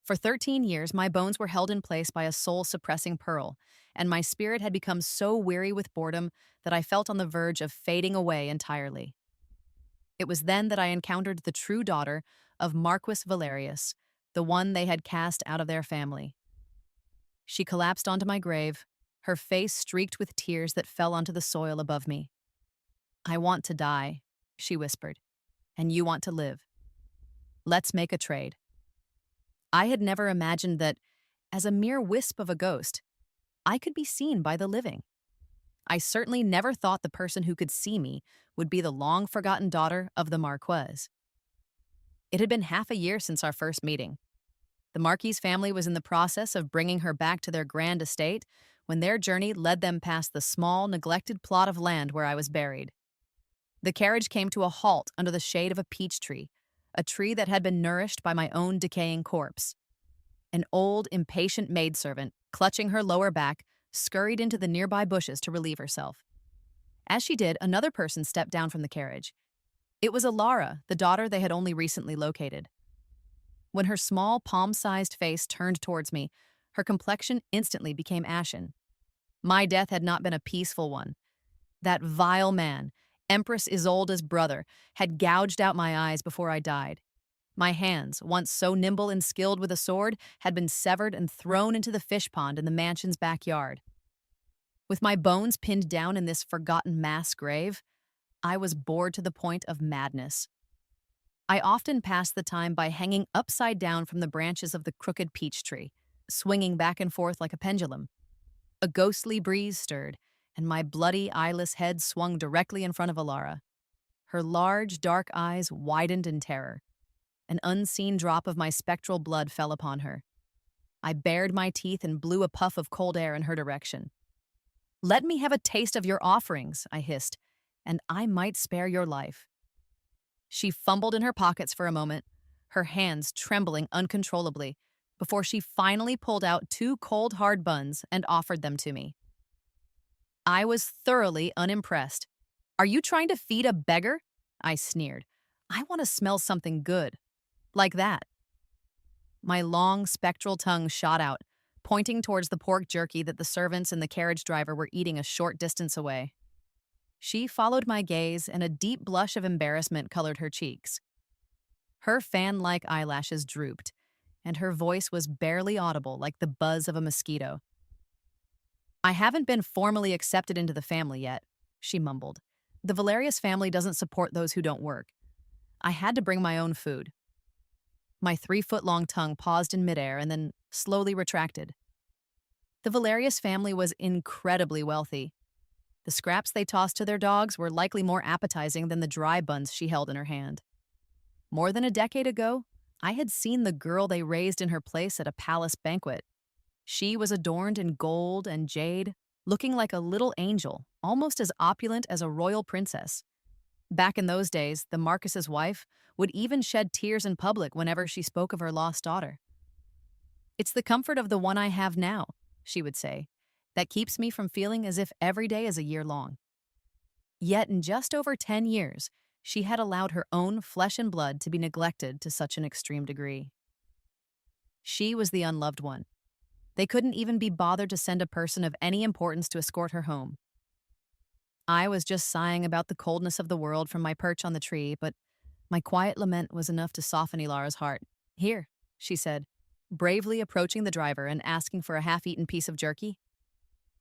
For 13 years, my bones were held in place by a soul-suppressing pearl, and my spirit had become so weary with boredom that I felt on the verge of fading away entirely. It was then that I encountered the true daughter of Marquis Valerius, the one they had cast out of their family. She collapsed onto my grave, her face streaked with tears that fell onto the soil above me. "I want to die," she whispered, "and you want to live. Let's make a trade." I had never imagined that, as a mere wisp of a ghost, I could be seen by the living. I certainly never thought the person who could see me would be the long-forgotten daughter of the Marquis. It had been half a year since our first meeting. The Marquis family was in the process of bringing her back to their grand estate when their journey led them past the small, neglected plot of land where I was buried. The carriage came to a halt under the shade of a peach tree, a tree that had been nourished by my own decaying corpse. An old, impatient maidservant, clutching her lower back, scurried into the nearby bushes to relieve herself. As she did, another person stepped down from the carriage. It was Alara, the daughter they had only recently located. When her small, palm-sized face turned towards me, her complexion instantly became ashen. My death had not been a peaceful one. That vile man, Empress Isolda's brother, had gouged out my eyes before I died. My hands, once so nimble and skilled with a sword, had been severed and thrown into the fish pond in the mansion's backyard. With my bones pinned down in this forgotten mass grave, I was bored to the point of madness. I often passed the time by hanging upside down from the branches of the crooked peach tree, swinging back and forth like a pendulum. A ghostly breeze stirred, and my bloody, eyeless head swung directly in front of Alara. Her large, dark eyes widened in terror. An unseen drop of my spectral blood fell upon her. I bared my teeth and blew a puff of cold air in her direction. "Let me have a taste of your offerings," I hissed, "and I might spare your life." She fumbled in her pockets for a moment, her hands trembling uncontrollably, before she finally pulled out 2 cold, hard buns and offered them to me. I was thoroughly unimpressed. "Are you trying to feed a beggar?" I sneered. "I want to smell something good. Like that." My long, spectral tongue shot out, pointing towards the pork jerky that the servants and the carriage driver were eating a short distance away. She followed my gaze, and a deep blush of embarrassment colored her cheeks. Her fan-like eyelashes drooped, and her voice was barely audible, like the buzz of a mosquito. "I haven't been formally accepted into the family yet," she mumbled. "The Valerius family doesn't support those who don't work. I had to bring my own food." My 3-foot-long tongue paused in midair and then slowly retracted. The Valerius family was incredibly wealthy. The scraps they tossed to their dogs were likely more appetizing than the dry buns she held in her hand. More than a decade ago, I had seen the girl they raised in her place at a palace banquet. She was adorned in gold and jade, looking like a little angel, almost as opulent as a royal princess. Back in those days, the Marquis's wife would even shed tears in public whenever she spoke of her lost daughter. "It's the comfort of the one I have now," she would say, "that keeps me from feeling as if every day is a year long." Yet in just over 10 years, she had allowed her own flesh and blood to be neglected to such an extreme degree. She was the unloved one. They couldn't even be bothered to send a person of any importance to escort her home. I was just sighing about the coldness of the world from my perch on the tree, but my quiet lament was enough to soften Ilara's heart. "Here," she said, bravely approaching the driver and asking for a half-eaten piece of jerky.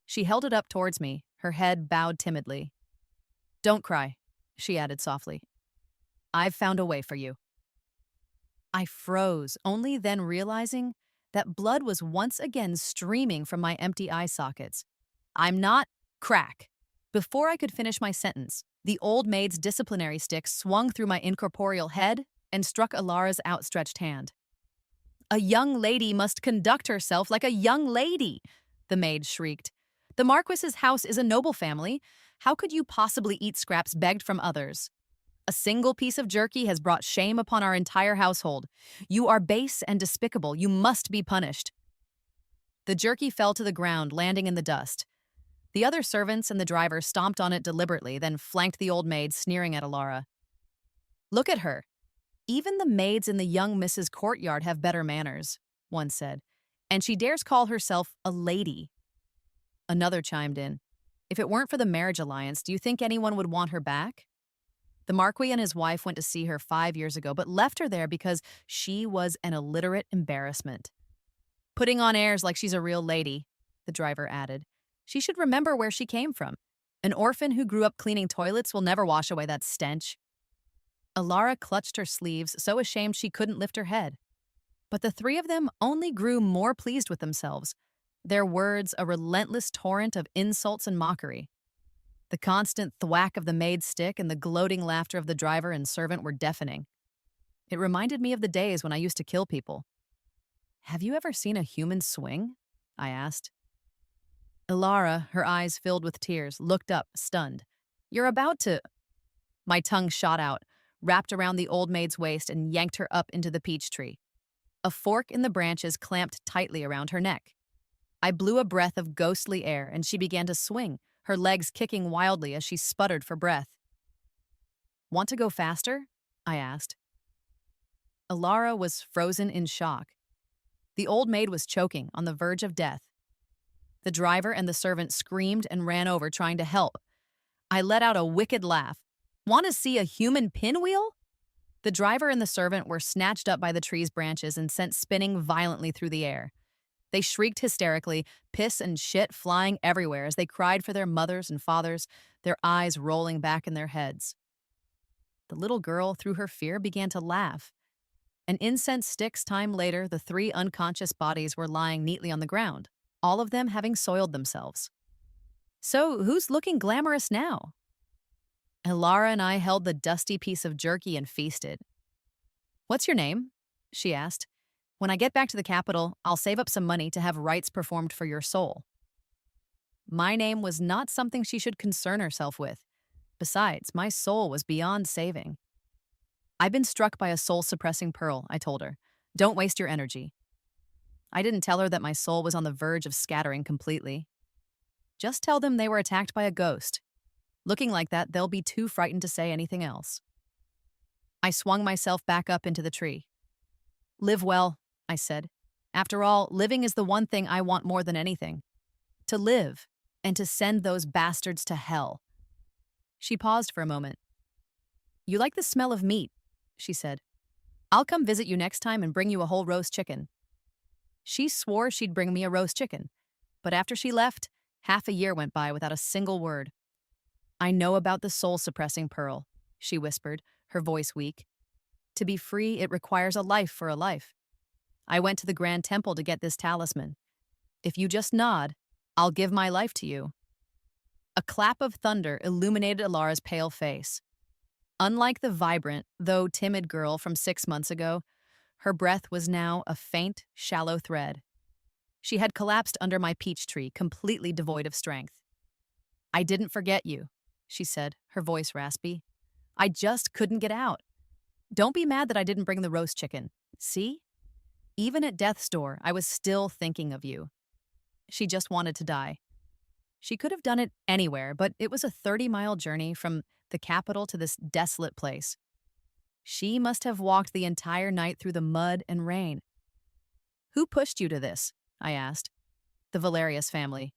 She held it up towards me, her head bowed timidly. "Don't cry," she added softly. "I've found a way for you." I froze, only then realizing that blood was once again streaming from my empty eye sockets. "I'm not—" Crack! Before I could finish my sentence, the old maid's disciplinary stick swung through my incorporeal head and struck Alara's outstretched hand. "A young lady must conduct herself like a young lady," the maid shrieked. "The Marquis's house is a noble family. How could you possibly eat scraps begged from others? A single piece of jerky has brought shame upon our entire household. You are base and despicable. You must be punished." The jerky fell to the ground, landing in the dust. The other servants and the driver stomped on it deliberately, then flanked the old maid, sneering at Alara. "Look at her. Even the maids in the young Mrs. Courtyard have better manners," one said. And she dares call herself a lady. Another chimed in. If it weren't for the marriage alliance, do you think anyone would want her back? The Marquis and his wife went to see her 5 years ago, but left her there because she was an illiterate embarrassment. Putting on airs like she's a real lady, the driver added. She should remember where she came from. An orphan who grew up cleaning toilets will never wash away that stench. Alara clutched her sleeves, so ashamed she couldn't lift her head. But the three of them only grew more pleased with themselves, their words a relentless torrent of insults and mockery. The constant thwack of the maid's stick and the gloating laughter of the driver and servant were deafening. It reminded me of the days when I used to kill people. Have you ever seen a human swing? I asked. Ilara, her eyes filled with tears, looked up, stunned. You're about to... My tongue shot out, wrapped around the old maid's waist and yanked her up into the peach tree. A fork in the branches clamped tightly around her neck. I blew a breath of ghostly air and she began to swing, her legs kicking wildly as she sputtered for breath. Want to go faster? I asked. Ilara was frozen in shock. The old maid was choking, on the verge of death. The driver and the servant screamed and ran over, trying to help. I let out a wicked laugh. Want to see a human pinwheel? The driver and the servant were snatched up by the tree's branches and sent spinning violently through the air. They shrieked hysterically, piss and shit flying everywhere as they cried for their mothers and fathers, their eyes rolling back in their heads. The little girl, through her fear, began to laugh. An incense stick's time later, the three unconscious bodies were lying neatly on the ground, all of them having soiled themselves. So, who's looking glamorous now? Ilara and I held the dusty piece of jerky and feasted. What's your name? She asked. When I get back to the capital, I'll save up some money to have rites performed for your soul. My name was not something she should concern herself with. Besides, my soul was beyond saving. I've been struck by a soul-suppressing pearl, I told her. Don't waste your energy. I didn't tell her that my soul was on the verge of scattering completely. Just tell them they were attacked by a ghost. Looking like that, they'll be too frightened to say anything else. I swung myself back up into the tree. Live well, I said. After all, living is the one thing I want more than anything. To live, and to send those bastards to hell. She paused for a moment. You like the smell of meat, she said. I'll come visit you next time and bring you a whole roast chicken. She swore she'd bring me a roast chicken, but after she left, half a year went by without a single word. I know about the soul-suppressing pearl, she whispered, her voice weak. To be free, it requires a life for a life. I went to the Grand Temple to get this talisman. If you just nod, I'll give my life to you. A clap of thunder illuminated Ilara's pale face. Unlike the vibrant, though timid girl from 6 months ago, her breath was now a faint, shallow thread. She had collapsed under my peach tree, completely devoid of strength. I didn't forget you, she said, her voice raspy. I just couldn't get out. Don't be mad that I didn't bring the roast chicken. See? Even at death's door, I was still thinking of you. She just wanted to die. She could have done it anywhere, but it was a 30-mile journey from the capital to this desolate place. She must have walked the entire night through the mud and rain. Who pushed you to this? I asked. The Valerius family.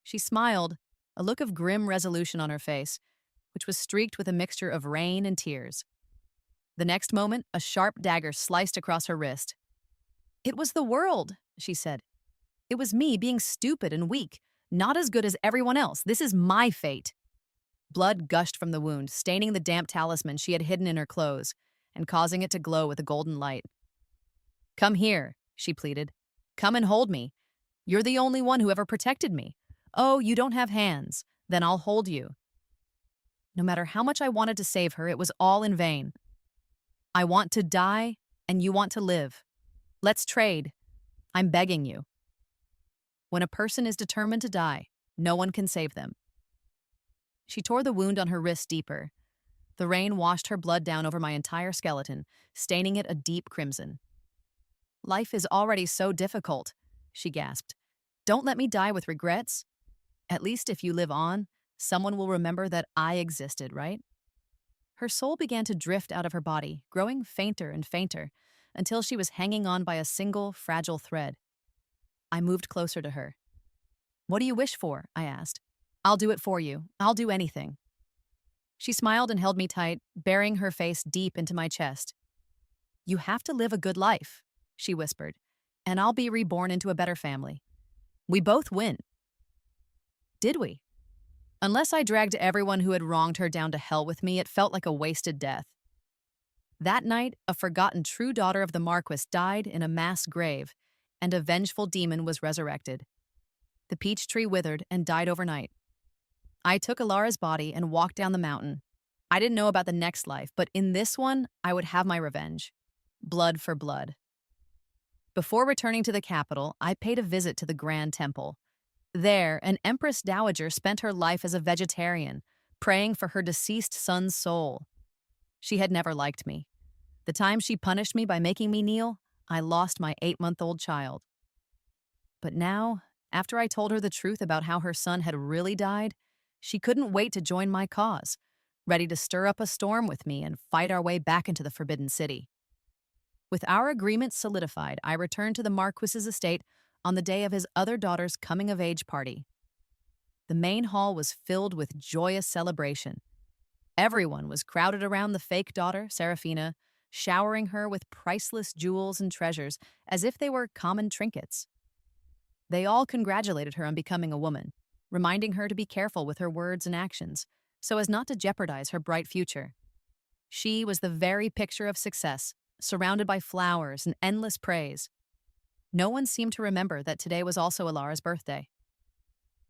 She smiled, a look of grim resolution on her face, which was streaked with a mixture of rain and tears. The next moment, a sharp dagger sliced across her wrist. It was the world, she said. It was me being stupid and weak, not as good as everyone else. This is my fate. Blood gushed from the wound, staining the damp talisman she had hidden in her clothes and causing it to glow with a golden light. Come here, she pleaded. Come and hold me. You're the only one who ever protected me. Oh, you don't have hands. Then I'll hold you. No matter how much I wanted to save her, it was all in vain. I want to die, and you want to live. Let's trade. I'm begging you. When a person is determined to die, no one can save them. She tore the wound on her wrist deeper. The rain washed her blood down over my entire skeleton, staining it a deep crimson. Life is already so difficult, she gasped. Don't let me die with regrets. At least if you live on, someone will remember that I existed, right? Her soul began to drift out of her body, growing fainter and fainter, until she was hanging on by a single, fragile thread. I moved closer to her. "What do you wish for?" I asked. "I'll do it for you. I'll do anything." She smiled and held me tight, burying her face deep into my chest. "You have to live a good life," she whispered, "and I'll be reborn into a better family. We both win." Did we? Unless I dragged everyone who had wronged her down to hell with me, it felt like a wasted death. That night, a forgotten true daughter of the Marquis died in a mass grave, and a vengeful demon was resurrected. The peach tree withered and died overnight. I took Alara's body and walked down the mountain. I didn't know about the next life, but in this one, I would have my revenge. Blood for blood. Before returning to the capital, I paid a visit to the Grand Temple. There, an Empress Dowager spent her life as a vegetarian, praying for her deceased son's soul. She had never liked me. The time she punished me by making me kneel, I lost my 8-month-old child. But now, after I told her the truth about how her son had really died, she couldn't wait to join my cause, ready to stir up a storm with me and fight our way back into the Forbidden City. With our agreement solidified, I returned to the Marquis's estate on the day of his other daughter's coming-of-age party. The main hall was filled with joyous celebration. Everyone was crowded around the fake daughter, Serafina, showering her with priceless jewels and treasures as if they were common trinkets. They all congratulated her on becoming a woman, reminding her to be careful with her words and actions so as not to jeopardize her bright future. She was the very picture of success, surrounded by flowers and endless praise. No one seemed to remember that today was also Alara's birthday.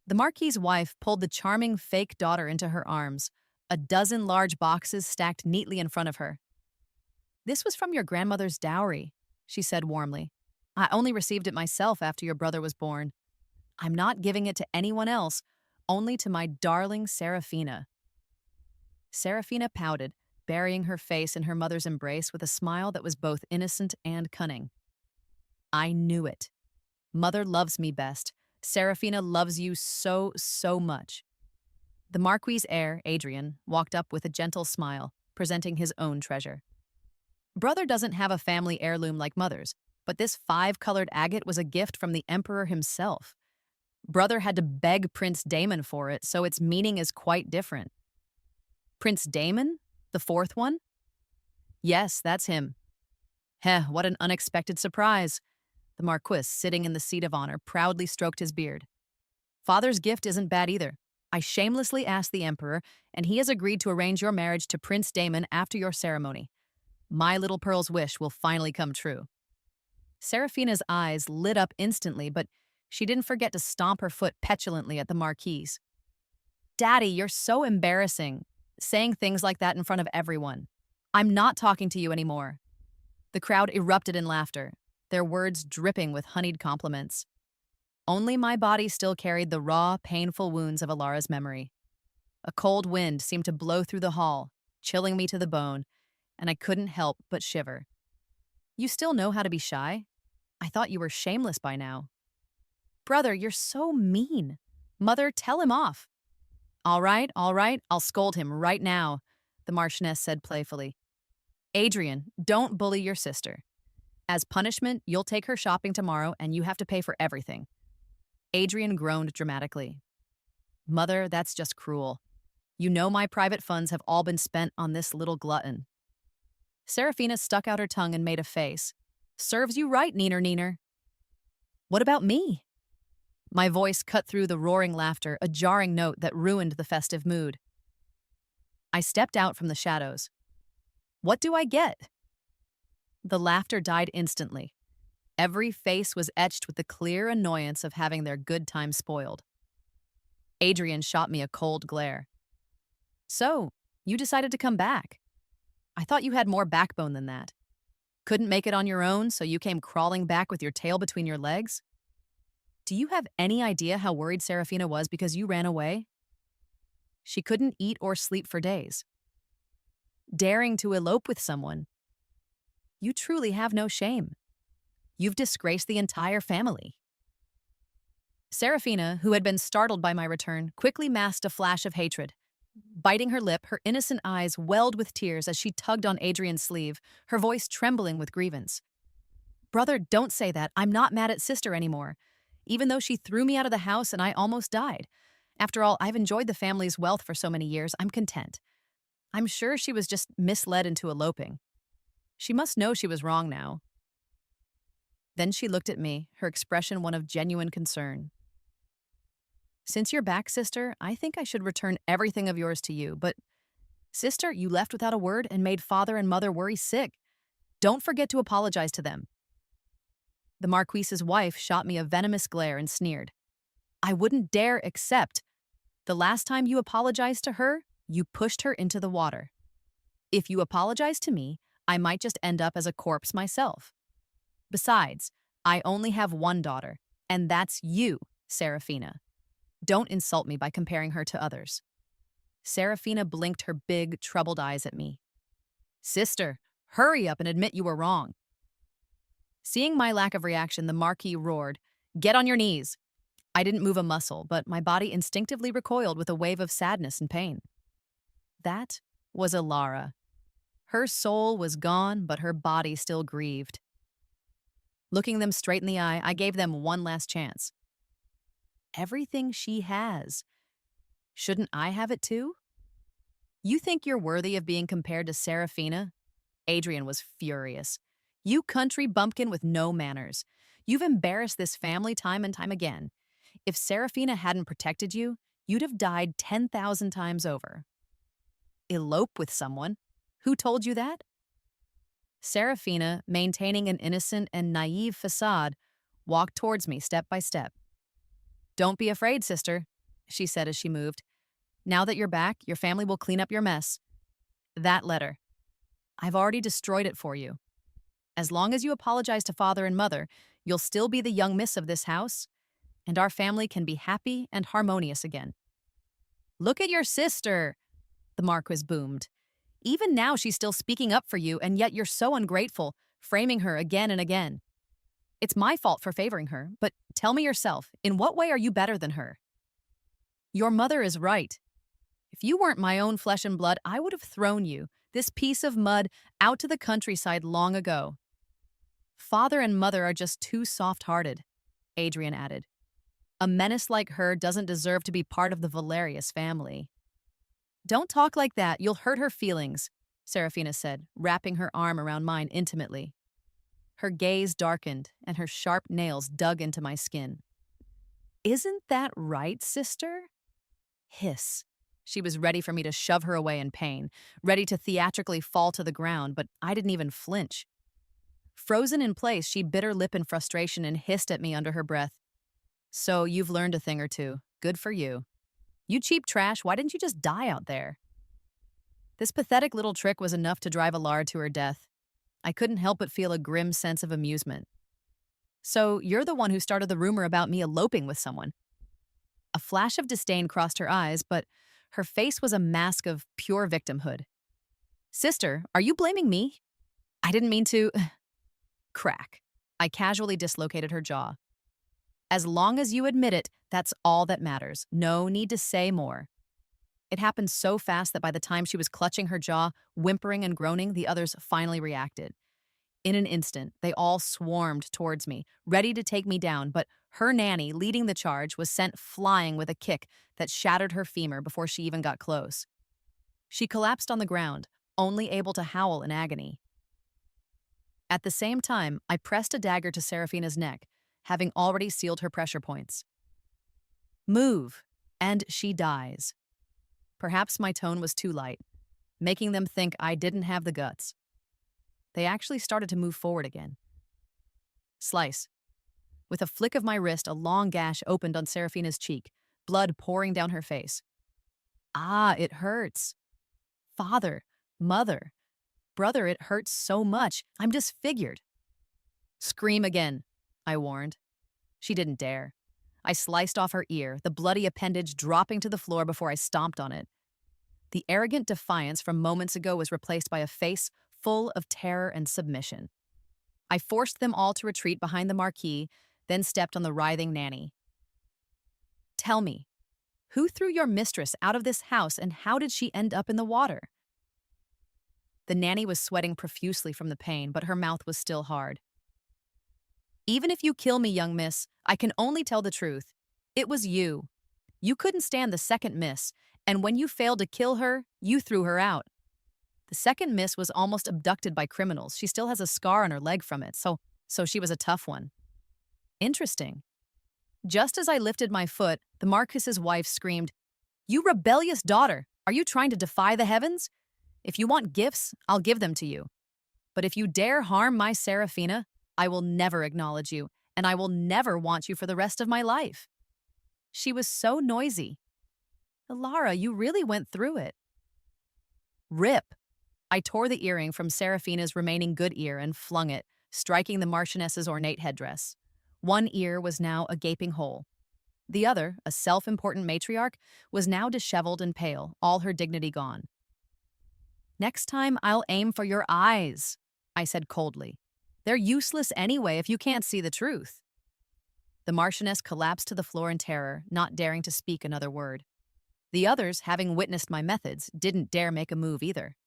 The Marquis's wife pulled the charming fake daughter into her arms, a dozen large boxes stacked neatly in front of her. "This was from your grandmother's dowry," she said warmly. "I only received it myself after your brother was born. I'm not giving it to anyone else, only to my darling Serafina." Serafina pouted, burying her face in her mother's embrace with a smile that was both innocent and cunning. "I knew it. Mother loves me best. Serafina loves you so, so much." The Marquis's heir, Adrian, walked up with a gentle smile, presenting his own treasure. "Brother doesn't have a family heirloom like mother's, but this 5-colored agate was a gift from the Emperor himself. Brother had to beg Prince Damon for it, so its meaning is quite different." "Prince Damon? The 4th one?" "Yes, that's him." "Heh, what an unexpected surprise." The Marquis, sitting in the seat of honor, proudly stroked his beard. "Father's gift isn't bad either. I shamelessly asked the Emperor, and he has agreed to arrange your marriage to Prince Damon after your ceremony. My little pearl's wish will finally come true." Serafina's eyes lit up instantly, but she didn't forget to stomp her foot petulantly at the Marquis. "Daddy, you're so embarrassing, saying things like that in front of everyone. I'm not talking to you anymore." The crowd erupted in laughter, their words dripping with honeyed compliments. Only my body still carried the raw, painful wounds of Alara's memory. A cold wind seemed to blow through the hall, chilling me to the bone, and I couldn't help but shiver. "You still know how to be shy? I thought you were shameless by now." "Brother, you're so mean. Mother, tell him off." All right, I'll scold him right now," the Marchioness said playfully. "Adrian, don't bully your sister. As punishment, you'll take her shopping tomorrow and you have to pay for everything." Adrian groaned dramatically. "Mother, that's just cruel. You know my private funds have all been spent on this little glutton." Serafina stuck out her tongue and made a face. "Serves you right, Neener." "What about me?" My voice cut through the roaring laughter, a jarring note that ruined the festive mood. I stepped out from the shadows. "What do I get?" The laughter died instantly. Every face was etched with the clear annoyance of having their good time spoiled. Adrian shot me a cold glare. "So, you decided to come back. I thought you had more backbone than that. Couldn't make it on your own, so you came crawling back with your tail between your legs? Do you have any idea how worried Serafina was because you ran away? She couldn't eat or sleep for days. Daring to elope with someone. You truly have no shame. You've disgraced the entire family." Serafina, who had been startled by my return, quickly masked a flash of hatred. Biting her lip, her innocent eyes welled with tears as she tugged on Adrian's sleeve, her voice trembling with grievance. Brother, don't say that. I'm not mad at sister anymore. Even though she threw me out of the house and I almost died. After all, I've enjoyed the family's wealth for so many years, I'm content. I'm sure she was just misled into eloping. She must know she was wrong now. Then she looked at me, her expression one of genuine concern. Since you're back, sister, I think I should return everything of yours to you, but sister, you left without a word and made father and mother worry sick. Don't forget to apologize to them. The Marquis's wife shot me a venomous glare and sneered. I wouldn't dare accept. The last time you apologized to her, you pushed her into the water. If you apologize to me, I might just end up as a corpse myself. Besides, I only have one daughter, and that's you, Serafina. Don't insult me by comparing her to others. Serafina blinked her big, troubled eyes at me. Sister, hurry up and admit you were wrong. Seeing my lack of reaction, the Marquis roared, Get on your knees. I didn't move a muscle, but my body instinctively recoiled with a wave of sadness and pain. That was Alara. Her soul was gone, but her body still grieved. Looking them straight in the eye, I gave them one last chance. Everything she has. Shouldn't I have it too? You think you're worthy of being compared to Serafina? Adrian was furious. You country bumpkin with no manners. You've embarrassed this family time and time again. If Serafina hadn't protected you, you'd have died 10,000 times over. Elope with someone? Who told you that? Serafina, maintaining an innocent and naive facade, walked towards me step by step. Don't be afraid, sister, she said as she moved. Now that you're back, your family will clean up your mess. That letter. I've already destroyed it for you. As long as you apologize to father and mother, you'll still be the young miss of this house, and our family can be happy and harmonious again. Look at your sister, the Marquis boomed. Even now she's still speaking up for you, and yet you're so ungrateful, framing her again and again. It's my fault for favoring her, but tell me yourself, in what way are you better than her? Your mother is right. If you weren't my own flesh and blood, I would have thrown you, this piece of mud, out to the countryside long ago. Father and mother are just too soft-hearted, Adrian added. A menace like her doesn't deserve to be part of the Valerius family. Don't talk like that, you'll hurt her feelings, Serafina said, wrapping her arm around mine intimately. Her gaze darkened, and her sharp nails dug into my skin. Isn't that right, sister? Hiss. She was ready for me to shove her away in pain, ready to theatrically fall to the ground, but I didn't even flinch. Frozen in place, she bit her lip in frustration and hissed at me under her breath. So you've learned a thing or two. Good for you. You cheap trash, why didn't you just die out there? This pathetic little trick was enough to drive Alara to her death. I couldn't help but feel a grim sense of amusement. So you're the one who started the rumor about me eloping with someone. A flash of disdain crossed her eyes, but her face was a mask of pure victimhood. Sister, are you blaming me? I didn't mean to... Crack. I casually dislocated her jaw. As long as you admit it, that's all that matters. No need to say more. It happened so fast that by the time she was clutching her jaw, whimpering and groaning, the others finally reacted. In an instant, they all swarmed towards me, ready to take me down, but her nanny, leading the charge, was sent flying with a kick that shattered her femur before she even got close. She collapsed on the ground, only able to howl in agony. At the same time, I pressed a dagger to Serafina's neck, having already sealed her pressure points. Move, and she dies. Perhaps my tone was too light, making them think I didn't have the guts. They actually started to move forward again. Slice. With a flick of my wrist, a long gash opened on Serafina's cheek, blood pouring down her face. Ah, it hurts. Father, mother, brother, it hurts so much. I'm disfigured. Scream again, I warned. She didn't dare. I sliced off her ear, the bloody appendage dropping to the floor before I stomped on it. The arrogant defiance from moments ago was replaced by a face full of terror and submission. I forced them all to retreat behind the Marquis, then stepped on the writhing nanny. Tell me, who threw your mistress out of this house and how did she end up in the water? The nanny was sweating profusely from the pain, but her mouth was still hard. Even if you kill me, young miss, I can only tell the truth. It was you. You couldn't stand the second miss, and when you failed to kill her, you threw her out. The second miss was almost abducted by criminals. She still has a scar on her leg from it, so she was a tough one. Interesting. Just as I lifted my foot, the Marquis's wife screamed, "You rebellious daughter! Are you trying to defy the heavens? If you want gifts, I'll give them to you. But if you dare harm my Seraphina, I will never acknowledge you, and I will never want you for the rest of my life." She was so noisy. Alara, you really went through it. Rip! I tore the earring from Seraphina's remaining good ear and flung it, striking the Marchioness's ornate headdress. One ear was now a gaping hole. The other, a self-important matriarch, was now disheveled and pale, all her dignity gone. "Next time, I'll aim for your eyes," I said coldly. "They're useless anyway if you can't see the truth." The Marchioness collapsed to the floor in terror, not daring to speak another word. The others, having witnessed my methods, didn't dare make a move either.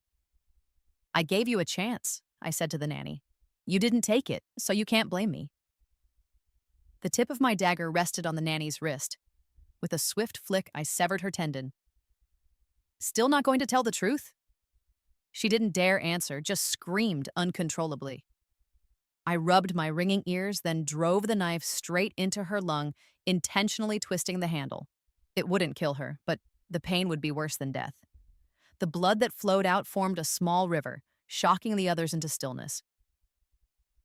"I gave you a chance," I said to the nanny. "You didn't take it, so you can't blame me." The tip of my dagger rested on the nanny's wrist. With a swift flick, I severed her tendon. "Still not going to tell the truth?" She didn't dare answer, just screamed uncontrollably. I rubbed my ringing ears, then drove the knife straight into her lung, intentionally twisting the handle. It wouldn't kill her, but the pain would be worse than death. The blood that flowed out formed a small river, shocking the others into stillness.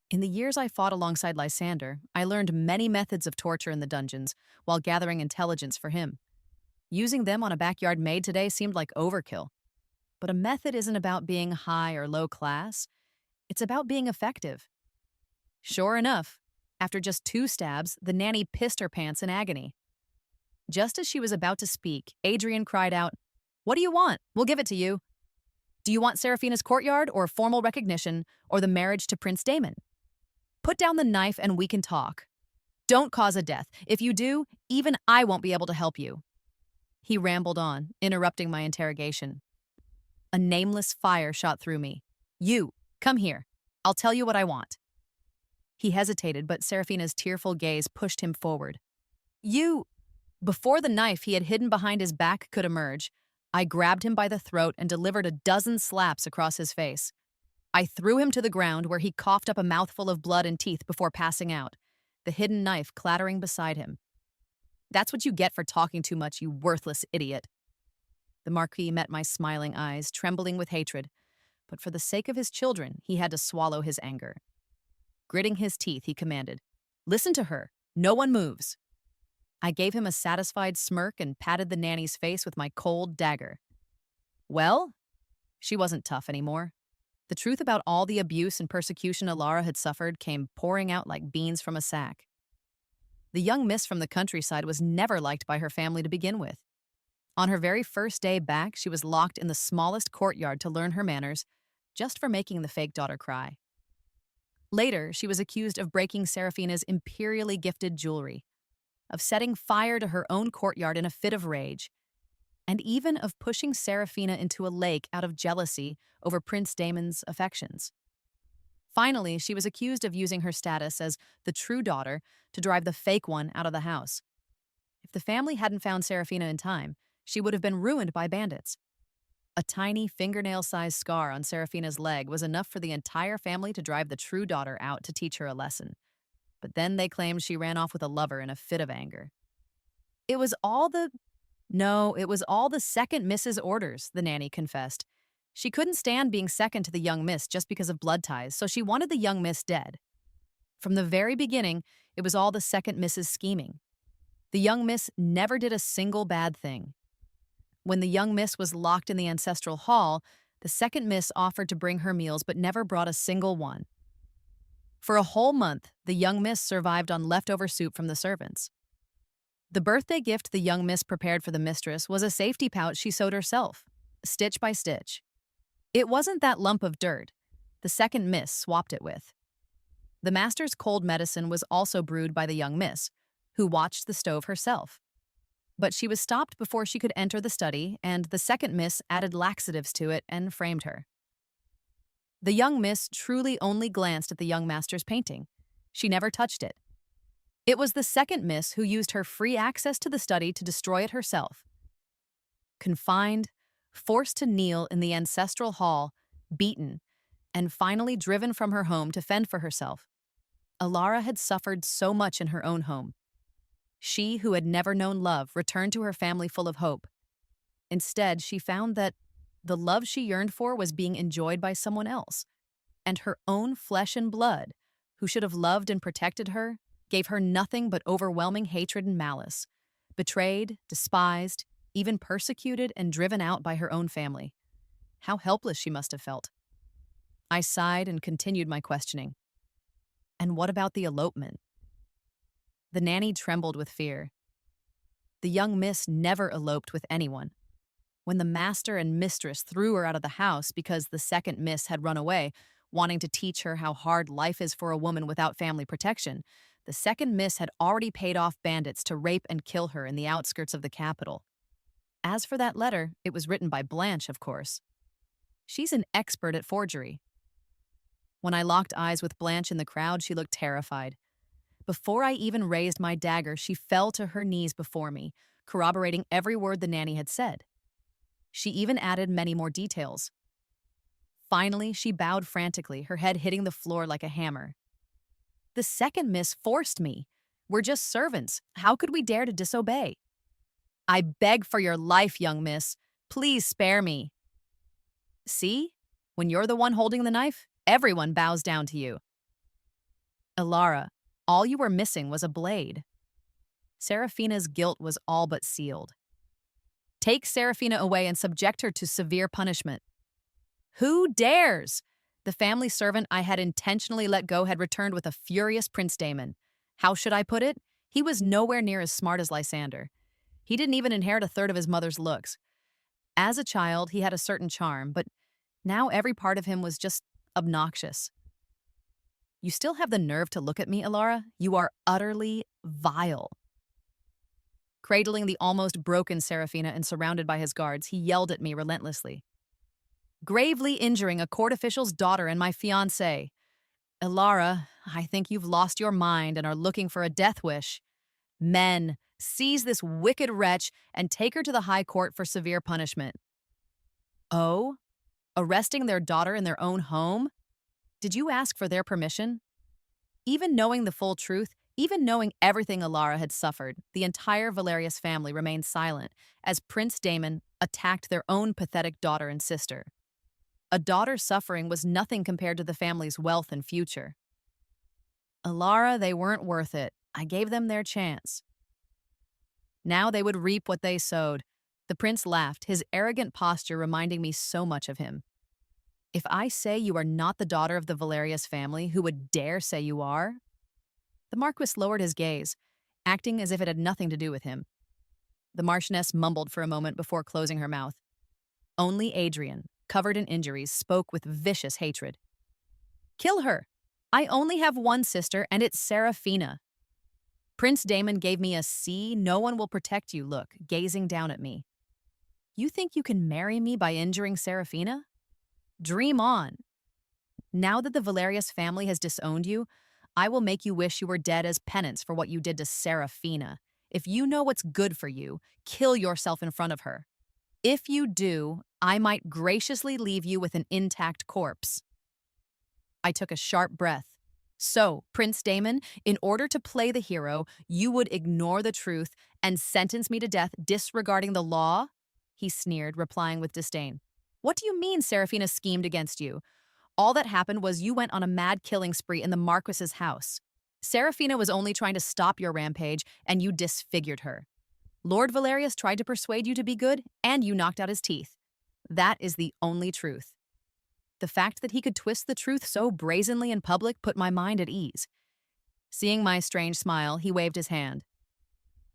In the years I fought alongside Lysander, I learned many methods of torture in the dungeons while gathering intelligence for him. Using them on a backyard maid today seemed like overkill. But a method isn't about being high or low class. It's about being effective. Sure enough, after just 2 stabs, the nanny pissed her pants in agony. Just as she was about to speak, Adrian cried out, "What do you want? We'll give it to you. Do you want Seraphina's courtyard or formal recognition or the marriage to Prince Damon? Put down the knife and we can talk. Don't cause a death. If you do, even I won't be able to help you." He rambled on, interrupting my interrogation. A nameless fire shot through me. "You, come here. I'll tell you what I want." He hesitated, but Seraphina's tearful gaze pushed him forward. "You—" Before the knife he had hidden behind his back could emerge, I grabbed him by the throat and delivered a dozen slaps across his face. I threw him to the ground where he coughed up a mouthful of blood and teeth before passing out, the hidden knife clattering beside him. "That's what you get for talking too much, you worthless idiot." The Marquis met my smiling eyes, trembling with hatred, but for the sake of his children, he had to swallow his anger. Gritting his teeth, he commanded, "Listen to her. No one moves." I gave him a satisfied smirk and patted the nanny's face with my cold dagger. Well, she wasn't tough anymore. The truth about all the abuse and persecution Alara had suffered came pouring out like beans from a sack. The young miss from the countryside was never liked by her family to begin with. On her very first day back, she was locked in the smallest courtyard to learn her manners, just for making the fake daughter cry. Later, she was accused of breaking Seraphina's imperially gifted jewelry, of setting fire to her own courtyard in a fit of rage, and even of pushing Seraphina into a lake out of jealousy over Prince Damon's affections. Finally, she was accused of using her status as the true daughter to drive the fake one out of the house. If the family hadn't found Seraphina in time, she would have been ruined by bandits. A tiny fingernail-sized scar on Seraphina's leg was enough for the entire family to drive the true daughter out to teach her a lesson. But then they claimed she ran off with a lover in a fit of anger. It was all the second miss's orders, the nanny confessed. She couldn't stand being second to the young miss just because of blood ties, so she wanted the young miss dead. From the very beginning, it was all the second miss's scheming. The young miss never did a single bad thing. When the young miss was locked in the ancestral hall, the second miss offered to bring her meals but never brought a single one. For a whole month, the young miss survived on leftover soup from the servants. The birthday gift the young miss prepared for the mistress was a safety pouch she sewed herself, stitch by stitch. It wasn't that lump of dirt the second miss swapped it with. The master's cold medicine was also brewed by the young miss, who watched the stove herself. But she was stopped before she could enter the study, and the second miss added laxatives to it and framed her. The young miss truly only glanced at the young master's painting. She never touched it. It was the second miss who used her free access to the study to destroy it herself. Confined, forced to kneel in the ancestral hall, beaten, and finally driven from her home to fend for herself, Alara had suffered so much in her own home. She, who had never known love, returned to her family full of hope. Instead, she found that the love she yearned for was being enjoyed by someone else, and her own flesh and blood, who should have loved and protected her, gave her nothing but overwhelming hatred and malice, betrayed, despised, even persecuted and driven out by her own family. How helpless she must have felt. I sighed and continued my questioning. And what about the elopement? The nanny trembled with fear. The young miss never eloped with anyone. When the master and mistress threw her out of the house because the second miss had run away, wanting to teach her how hard life is for a woman without family protection, the second miss had already paid off bandits to rape and kill her in the outskirts of the capital. As for that letter, it was written by Blanche, of course. She's an expert at forgery. When I locked eyes with Blanche in the crowd, she looked terrified. Before I even raised my dagger, she fell to her knees before me, corroborating every word the nanny had said. She even added many more details. Finally, she bowed frantically, her head hitting the floor like a hammer. The second miss forced me. We're just servants. How could we dare to disobey? I beg for your life, young miss. Please spare me. See? When you're the one holding the knife, everyone bows down to you. Alara, all you were missing was a blade. Seraphina's guilt was all but sealed. Take Seraphina away and subject her to severe punishment. Who dares? The family servant I had intentionally let go had returned with a furious Prince Damon. How should I put it? He was nowhere near as smart as Lysander. He didn't even inherit a third of his mother's looks. As a child, he had a certain charm, but now every part of him was just obnoxious. You still have the nerve to look at me, Alara? You are utterly vile. Cradling the almost broken Seraphina and surrounded by his guards, he yelled at me relentlessly. Gravely injuring a court official's daughter and my fiancée. Alara, I think you've lost your mind and are looking for a death wish. Men, seize this wicked wretch and take her to the high court for severe punishment. Oh? Arresting their daughter in their own home? Did you ask for their permission? Even knowing the full truth, even knowing everything Alara had suffered, the entire Valerius family remained silent as Prince Damon attacked their own pathetic daughter and sister. A daughter's suffering was nothing compared to the family's wealth and future. Alara, they weren't worth it. I gave them their chance. Now they would reap what they sowed. The prince laughed, his arrogant posture reminding me so much of him. If I say you are not the daughter of the Valerius family, who would dare say you are? The Marquis lowered his gaze, acting as if it had nothing to do with him. The Marchioness mumbled for a moment before closing her mouth. Only Adrian, covered in injuries, spoke with vicious hatred. Kill her! I only have one sister, and it's Seraphina. Prince Damon gave me a "see, no one will protect you" look, gazing down at me. You think you can marry me by injuring Seraphina? Dream on. Now that the Valerius family has disowned you, I will make you wish you were dead as penance for what you did to Seraphina. If you know what's good for you, kill yourself in front of her. If you do, I might graciously leave you with an intact corpse. I took a sharp breath. So, Prince Damon, in order to play the hero, you would ignore the truth and sentence me to death disregarding the law? He sneered, replying with disdain. What do you mean Seraphina schemed against you? All that happened was you went on a mad killing spree in the Marquis's house. Seraphina was only trying to stop your rampage, and you disfigured her. Lord Valerius tried to persuade you to be good, and you knocked out his teeth. That is the only truth. The fact that he could twist the truth so brazenly in public put my mind at ease. Seeing my strange smile, he waved his hand.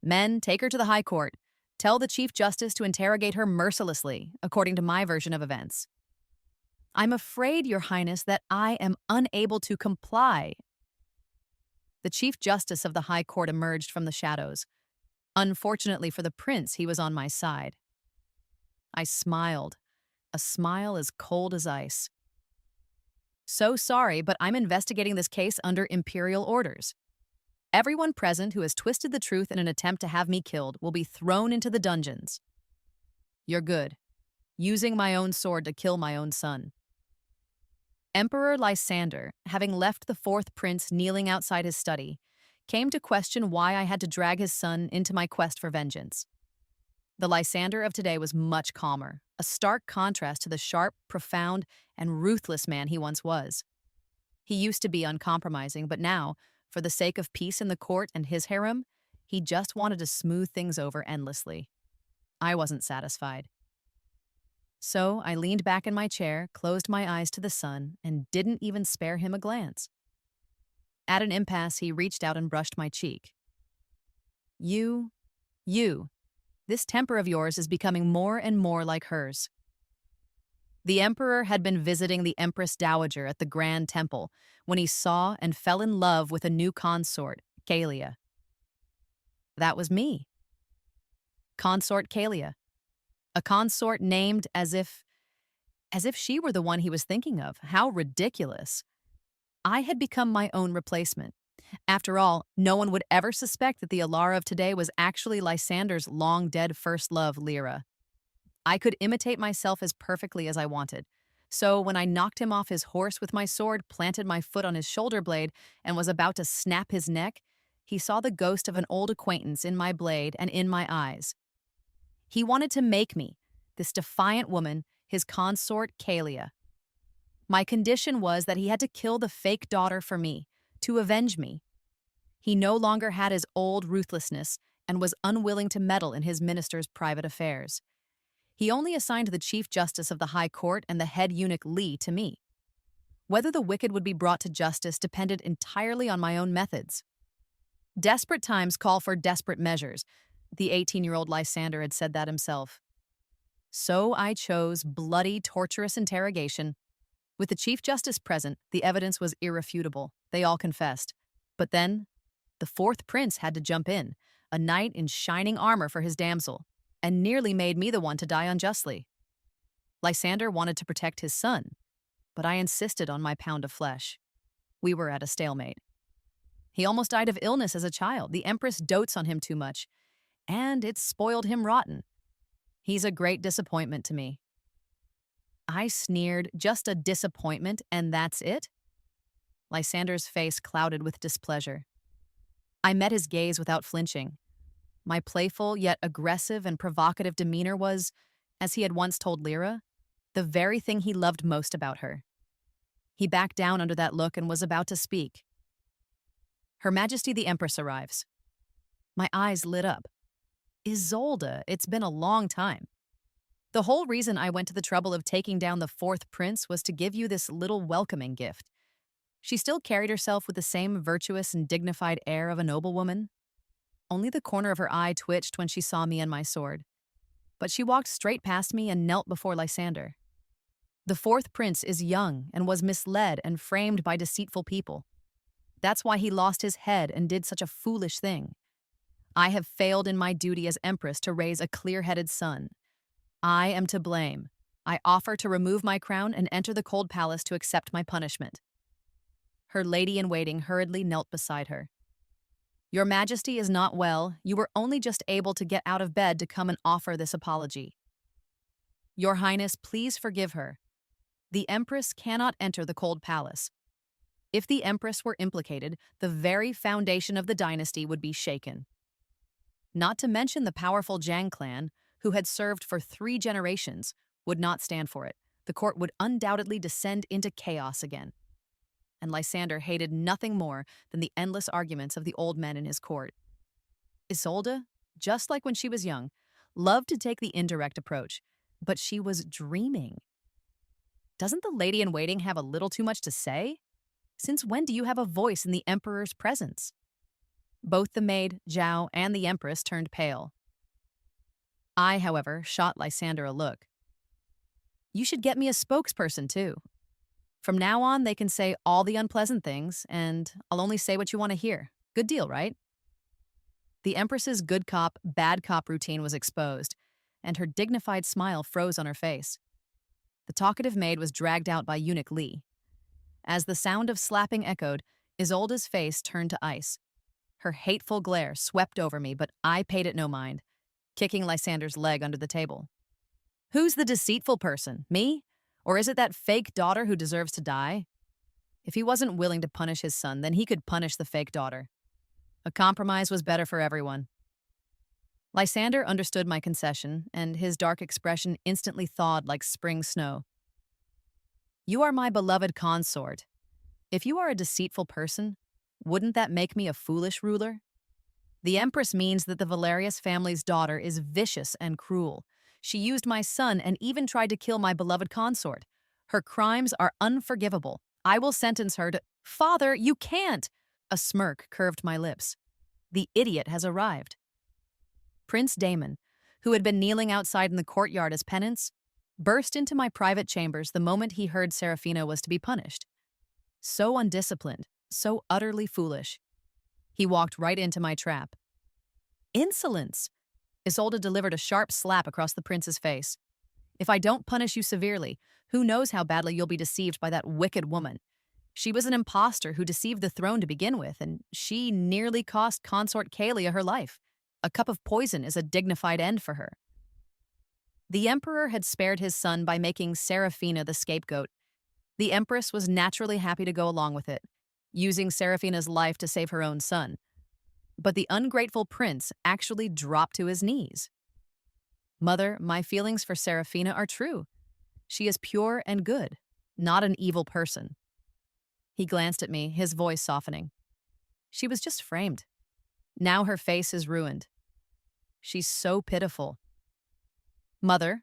Men, take her to the High Court. Tell the Chief Justice to interrogate her mercilessly, according to my version of events. I'm afraid, Your Highness, that I am unable to comply. The Chief Justice of the High Court emerged from the shadows. Unfortunately for the prince, he was on my side. I smiled, a smile as cold as ice. So sorry, but I'm investigating this case under imperial orders. Everyone present who has twisted the truth in an attempt to have me killed will be thrown into the dungeons. You're good. Using my own sword to kill my own son. Emperor Lysander, having left the fourth prince kneeling outside his study, came to question why I had to drag his son into my quest for vengeance. The Lysander of today was much calmer, a stark contrast to the sharp, profound, and ruthless man he once was. He used to be uncompromising, but now, for the sake of peace in the court and his harem, he just wanted to smooth things over endlessly. I wasn't satisfied. So I leaned back in my chair, closed my eyes to the sun, and didn't even spare him a glance. At an impasse, he reached out and brushed my cheek. You, this temper of yours is becoming more and more like hers. The emperor had been visiting the Empress Dowager at the Grand Temple when he saw and fell in love with a new consort, Kalia. That was me. Consort Kalia. A consort named as if she were the one he was thinking of. How ridiculous. I had become my own replacement. After all, no one would ever suspect that the Alara of today was actually Lysander's long-dead first love, Lyra. I could imitate myself as perfectly as I wanted. So when I knocked him off his horse with my sword, planted my foot on his shoulder blade, and was about to snap his neck, he saw the ghost of an old acquaintance in my blade and in my eyes. He wanted to make me, this defiant woman, his consort Kalia. My condition was that he had to kill the fake daughter for me, to avenge me. He no longer had his old ruthlessness and was unwilling to meddle in his minister's private affairs. He only assigned the Chief Justice of the High Court and the head eunuch Li to me. Whether the wicked would be brought to justice depended entirely on my own methods. Desperate times call for desperate measures. The 18-year-old Lysander had said that himself. So I chose bloody, torturous interrogation. With the Chief Justice present, the evidence was irrefutable. They all confessed. But then, the fourth prince had to jump in, a knight in shining armor for his damsel, and nearly made me the one to die unjustly. Lysander wanted to protect his son, but I insisted on my pound of flesh. We were at a stalemate. He almost died of illness as a child. The Empress dotes on him too much, and it spoiled him rotten. He's a great disappointment to me. I sneered, just a disappointment, and that's it? Lysander's face clouded with displeasure. I met his gaze without flinching. My playful yet aggressive and provocative demeanor was, as he had once told Lyra, the very thing he loved most about her. He backed down under that look and was about to speak. Her Majesty the Empress arrives. My eyes lit up. Isolde, it's been a long time. The whole reason I went to the trouble of taking down the fourth prince was to give you this little welcoming gift. She still carried herself with the same virtuous and dignified air of a noblewoman. Only the corner of her eye twitched when she saw me and my sword. But she walked straight past me and knelt before Lysander. The fourth prince is young and was misled and framed by deceitful people. That's why he lost his head and did such a foolish thing. I have failed in my duty as empress to raise a clear-headed son. I am to blame. I offer to remove my crown and enter the cold palace to accept my punishment. Her lady-in-waiting hurriedly knelt beside her. Your Majesty is not well. You were only just able to get out of bed to come and offer this apology. Your Highness, please forgive her. The Empress cannot enter the cold palace. If the Empress were implicated, the very foundation of the dynasty would be shaken. Not to mention the powerful Zhang clan, who had served for 3 generations, would not stand for it. The court would undoubtedly descend into chaos again. And Lysander hated nothing more than the endless arguments of the old men in his court. Isolde, just like when she was young, loved to take the indirect approach, but she was dreaming. Doesn't the lady-in-waiting have a little too much to say? Since when do you have a voice in the emperor's presence? Both the maid, Zhao, and the empress turned pale. I, however, shot Lysander a look. You should get me a spokesperson, too. From now on, they can say all the unpleasant things, and I'll only say what you want to hear. Good deal, right? The Empress's good cop, bad cop routine was exposed, and her dignified smile froze on her face. The talkative maid was dragged out by eunuch Li. As the sound of slapping echoed, Isolde's face turned to ice. Her hateful glare swept over me, but I paid it no mind, kicking Lysander's leg under the table. Who's the deceitful person, me? Or is it that fake daughter who deserves to die? If he wasn't willing to punish his son, then he could punish the fake daughter. A compromise was better for everyone. Lysander understood my concession, and his dark expression instantly thawed like spring snow. You are my beloved consort. If you are a deceitful person, wouldn't that make me a foolish ruler? The Empress means that the Valerius family's daughter is vicious and cruel. She used my son and even tried to kill my beloved consort. Her crimes are unforgivable. I will sentence her to— Father, you can't! A smirk curved my lips. The idiot has arrived. Prince Damon, who had been kneeling outside in the courtyard as penance, burst into my private chambers the moment he heard Serafina was to be punished. So undisciplined, so utterly foolish. He walked right into my trap. Insolence! Isolde delivered a sharp slap across the prince's face. If I don't punish you severely, who knows how badly you'll be deceived by that wicked woman. She was an impostor who deceived the throne to begin with, and she nearly cost consort Kalia her life. A cup of poison is a dignified end for her. The emperor had spared his son by making Serafina the scapegoat. The empress was naturally happy to go along with it, using Serafina's life to save her own son. But the ungrateful prince actually dropped to his knees. Mother, my feelings for Serafina are true. She is pure and good, not an evil person. He glanced at me, his voice softening. She was just framed. Now her face is ruined. She's so pitiful. Mother,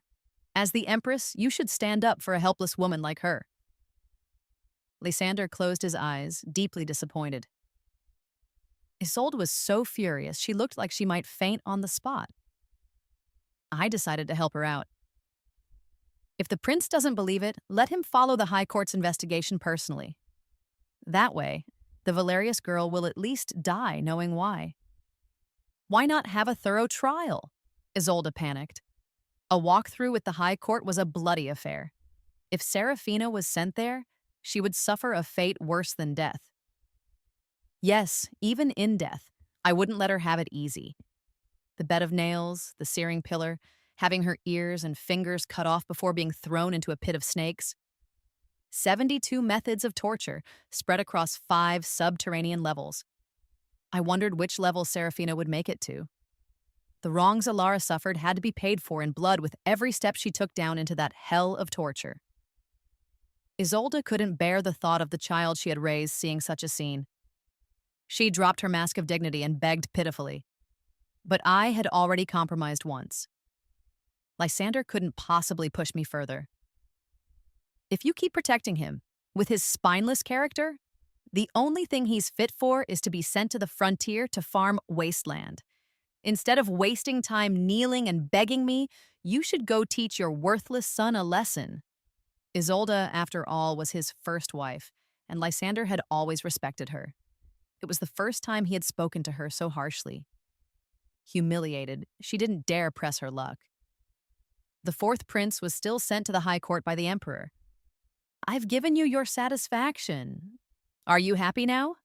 as the empress, you should stand up for a helpless woman like her. Lysander closed his eyes, deeply disappointed. Isolde was so furious she looked like she might faint on the spot. I decided to help her out. If the prince doesn't believe it, let him follow the High Court's investigation personally. That way, the Valerius girl will at least die knowing why. Why not have a thorough trial? Isolde panicked. A walkthrough with the High Court was a bloody affair. If Serafina was sent there, she would suffer a fate worse than death. Yes, even in death, I wouldn't let her have it easy. The bed of nails, the searing pillar, having her ears and fingers cut off before being thrown into a pit of snakes. 72 methods of torture spread across 5 subterranean levels. I wondered which level Serafina would make it to. The wrongs Alara suffered had to be paid for in blood with every step she took down into that hell of torture. Isolde couldn't bear the thought of the child she had raised seeing such a scene. She dropped her mask of dignity and begged pitifully. But I had already compromised once. Lysander couldn't possibly push me further. If you keep protecting him, with his spineless character, the only thing he's fit for is to be sent to the frontier to farm wasteland. Instead of wasting time kneeling and begging me, you should go teach your worthless son a lesson. Isolde, after all, was his first wife, and Lysander had always respected her. It was the first time he had spoken to her so harshly. Humiliated, she didn't dare press her luck. The 4th prince was still sent to the High Court by the emperor. I've given you your satisfaction. Are you happy now?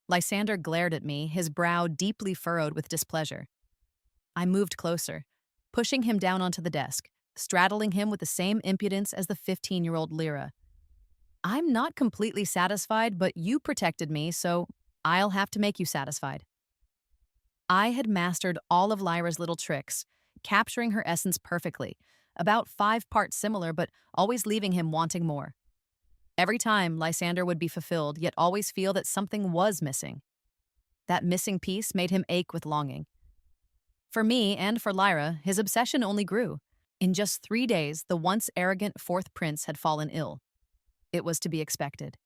Lysander glared at me, his brow deeply furrowed with displeasure. I moved closer, pushing him down onto the desk, straddling him with the same impudence as the 15-year-old Lyra. I'm not completely satisfied, but you protected me, so I'll have to make you satisfied. I had mastered all of Lyra's little tricks, capturing her essence perfectly, about 5 parts similar, but always leaving him wanting more. Every time, Lysander would be fulfilled, yet always feel that something was missing. That missing piece made him ache with longing. For me and for Lyra, his obsession only grew. In just 3 days, the once arrogant 4th prince had fallen ill. It was to be expected.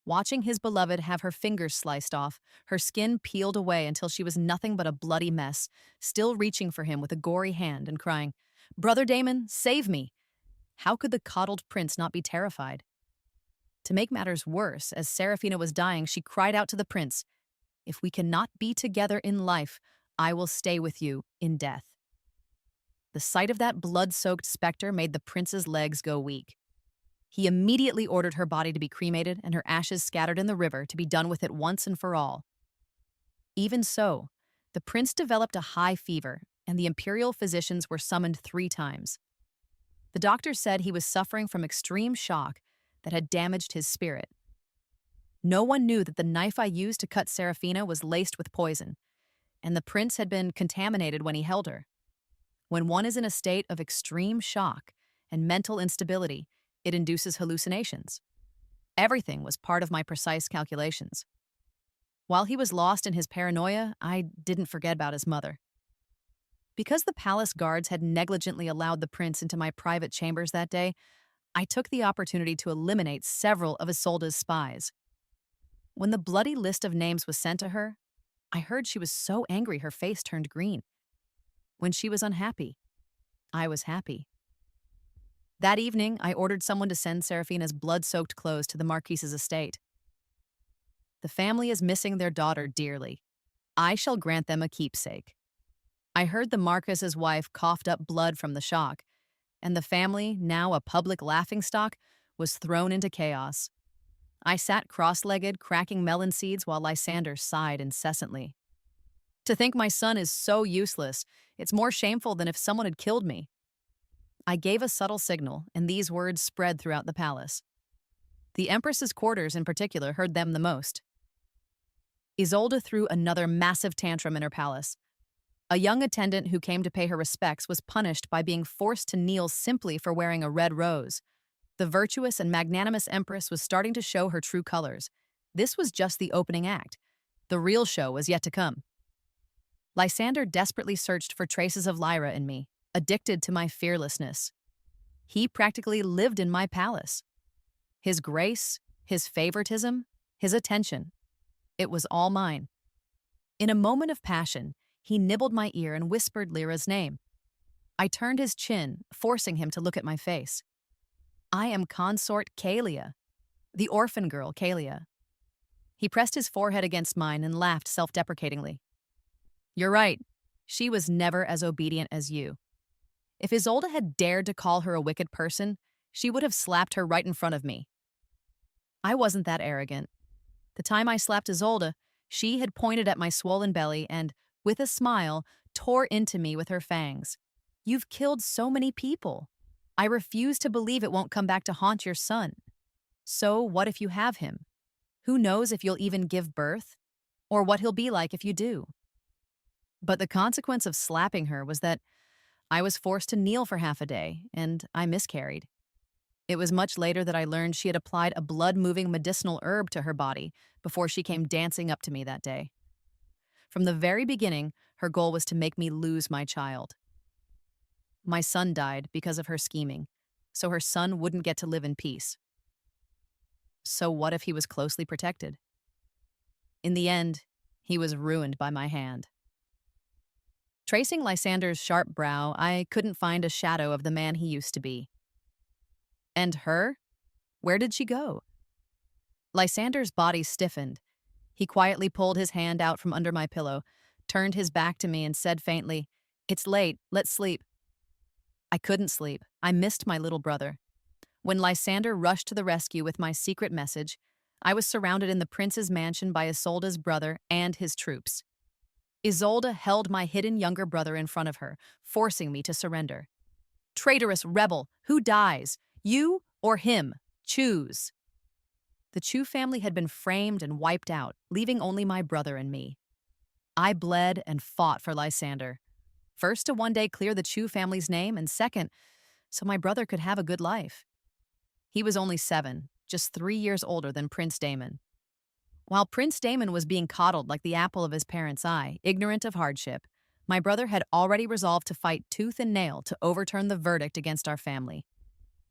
Watching his beloved have her fingers sliced off, her skin peeled away until she was nothing but a bloody mess, still reaching for him with a gory hand and crying, "Brother Damon, save me!" How could the coddled prince not be terrified? To make matters worse, as Serafina was dying, she cried out to the prince, "If we cannot be together in life, I will stay with you in death." The sight of that blood-soaked specter made the prince's legs go weak. He immediately ordered her body to be cremated and her ashes scattered in the river to be done with it once and for all. Even so, the prince developed a high fever, and the imperial physicians were summoned 3 times. The doctors said he was suffering from extreme shock that had damaged his spirit. No one knew that the knife I used to cut Serafina was laced with poison, and the prince had been contaminated when he held her. When one is in a state of extreme shock and mental instability, it induces hallucinations. Everything was part of my precise calculations. While he was lost in his paranoia, I didn't forget about his mother. Because the palace guards had negligently allowed the prince into my private chambers that day, I took the opportunity to eliminate several of Isolde's spies. When the bloody list of names was sent to her, I heard she was so angry her face turned green. When she was unhappy, I was happy. That evening, I ordered someone to send Serafina's blood-soaked clothes to the Marquis's estate. The family is missing their daughter dearly. I shall grant them a keepsake. I heard the Marquis's wife coughed up blood from the shock, and the family, now a public laughingstock, was thrown into chaos. I sat cross-legged, cracking melon seeds while Lysander sighed incessantly. To think my son is so useless, it's more shameful than if someone had killed me. I gave a subtle signal, and these words spread throughout the palace. The Empress's quarters in particular heard them the most. Isolde threw another massive tantrum in her palace. A young attendant who came to pay her respects was punished by being forced to kneel simply for wearing a red rose. The virtuous and magnanimous Empress was starting to show her true colors. This was just the opening act. The real show was yet to come. Lysander desperately searched for traces of Lyra in me, addicted to my fearlessness. He practically lived in my palace. His grace, his favoritism, his attention. It was all mine. In a moment of passion, he nibbled my ear and whispered Lyra's name. I turned his chin, forcing him to look at my face. I am consort Kalia, the orphan girl Kalia. He pressed his forehead against mine and laughed self-deprecatingly. You're right. She was never as obedient as you. If Isolde had dared to call her a wicked person, she would have slapped her right in front of me. I wasn't that arrogant. The time I slapped Isolde, she had pointed at my swollen belly and, with a smile, tore into me with her fangs. You've killed so many people. I refuse to believe it won't come back to haunt your son. So what if you have him? Who knows if you'll even give birth? Or what he'll be like if you do? But the consequence of slapping her was that I was forced to kneel for half a day, and I miscarried. It was much later that I learned she had applied a blood-moving medicinal herb to her body before she came dancing up to me that day. From the very beginning, her goal was to make me lose my child. My son died because of her scheming, so her son wouldn't get to live in peace. So what if he was closely protected? In the end, he was ruined by my hand. Tracing Lysander's sharp brow, I couldn't find a shadow of the man he used to be. And her? Where did she go? Lysander's body stiffened. He quietly pulled his hand out from under my pillow, turned his back to me, and said faintly, "It's late, let's sleep." I couldn't sleep. I missed my little brother. When Lysander rushed to the rescue with my secret message, I was surrounded in the prince's mansion by Isolde's brother and his troops. Isolde held my hidden younger brother in front of her, forcing me to surrender. Traitorous rebel, who dies? You or him? Choose. The Chu family had been framed and wiped out, leaving only my brother and me. I bled and fought for Lysander. First, to one day clear the Chu family's name, and second, so my brother could have a good life. He was only 7, just 3 years older than Prince Daemon. While Prince Daemon was being coddled like the apple of his parents' eye, ignorant of hardship, my brother had already resolved to fight tooth and nail to overturn the verdict against our family.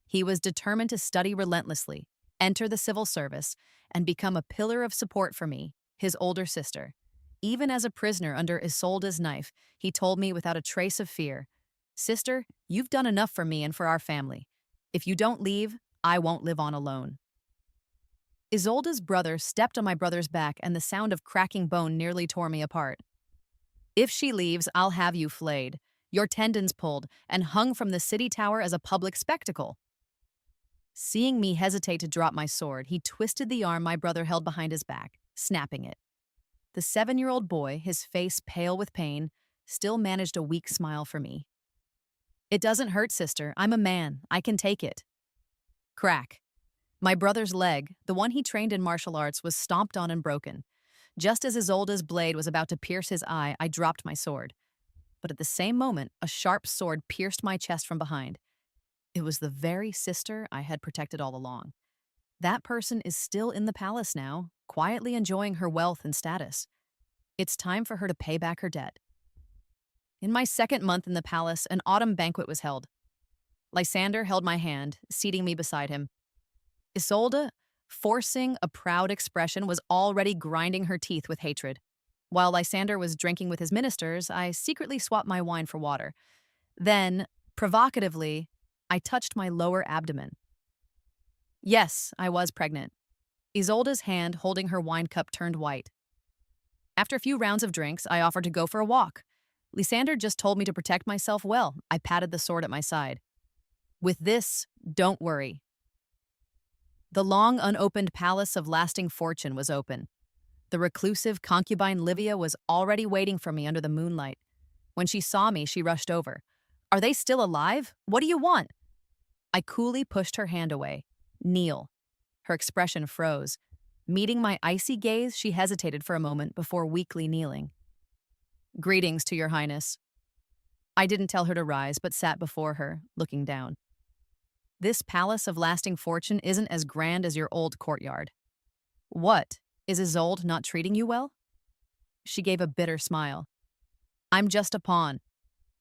He was determined to study relentlessly, enter the civil service, and become a pillar of support for me, his older sister. Even as a prisoner under Isolde's knife, he told me without a trace of fear, "Sister, you've done enough for me and for our family. If you don't leave, I won't live on alone." Isolde's brother stepped on my brother's back, and the sound of cracking bone nearly tore me apart. "If she leaves, I'll have you flayed, your tendons pulled, and hung from the city tower as a public spectacle." Seeing me hesitate to drop my sword, he twisted the arm my brother held behind his back, snapping it. The 7-year-old boy, his face pale with pain, still managed a weak smile for me. "It doesn't hurt, sister. I'm a man. I can take it." Crack. My brother's leg, the one he trained in martial arts, was stomped on and broken. Just as Isolde's blade was about to pierce his eye, I dropped my sword. But at the same moment, a sharp sword pierced my chest from behind. It was the very sister I had protected all along. That person is still in the palace now, quietly enjoying her wealth and status. It's time for her to pay back her debt. In my second month in the palace, an autumn banquet was held. Lysander held my hand, seating me beside him. Isolde, forcing a proud expression, was already grinding her teeth with hatred. While Lysander was drinking with his ministers, I secretly swapped my wine for water. Then, provocatively, I touched my lower abdomen. Yes, I was pregnant. Isolde's hand holding her wine cup turned white. After a few rounds of drinks, I offered to go for a walk. Lysander just told me to protect myself well. I patted the sword at my side. With this, don't worry. The long unopened palace of lasting fortune was open. The reclusive concubine Livia was already waiting for me under the moonlight. When she saw me, she rushed over. "Are they still alive? What do you want?" I coolly pushed her hand away. "Kneel." Her expression froze. Meeting my icy gaze, she hesitated for a moment before weakly kneeling. "Greetings to your highness." I didn't tell her to rise, but sat before her, looking down. "This palace of lasting fortune isn't as grand as your old courtyard." "What? Is Isolde not treating you well?" She gave a bitter smile. "I'm just a pawn.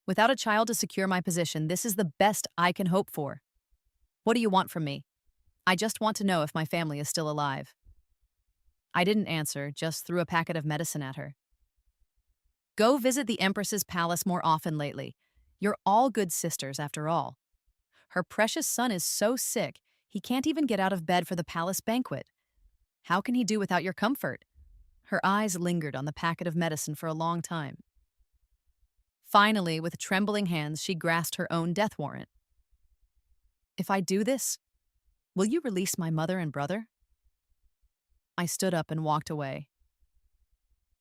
Without a child to secure my position, this is the best I can hope for. What do you want from me?" "I just want to know if my family is still alive." I didn't answer, just threw a packet of medicine at her. "Go visit the Empress's palace more often lately. You're all good sisters, after all. Her precious son is so sick, he can't even get out of bed for the palace banquet. How can he do without your comfort?" Her eyes lingered on the packet of medicine for a long time. Finally, with trembling hands, she grasped her own death warrant. "If I do this, will you release my mother and brother?" I stood up and walked away.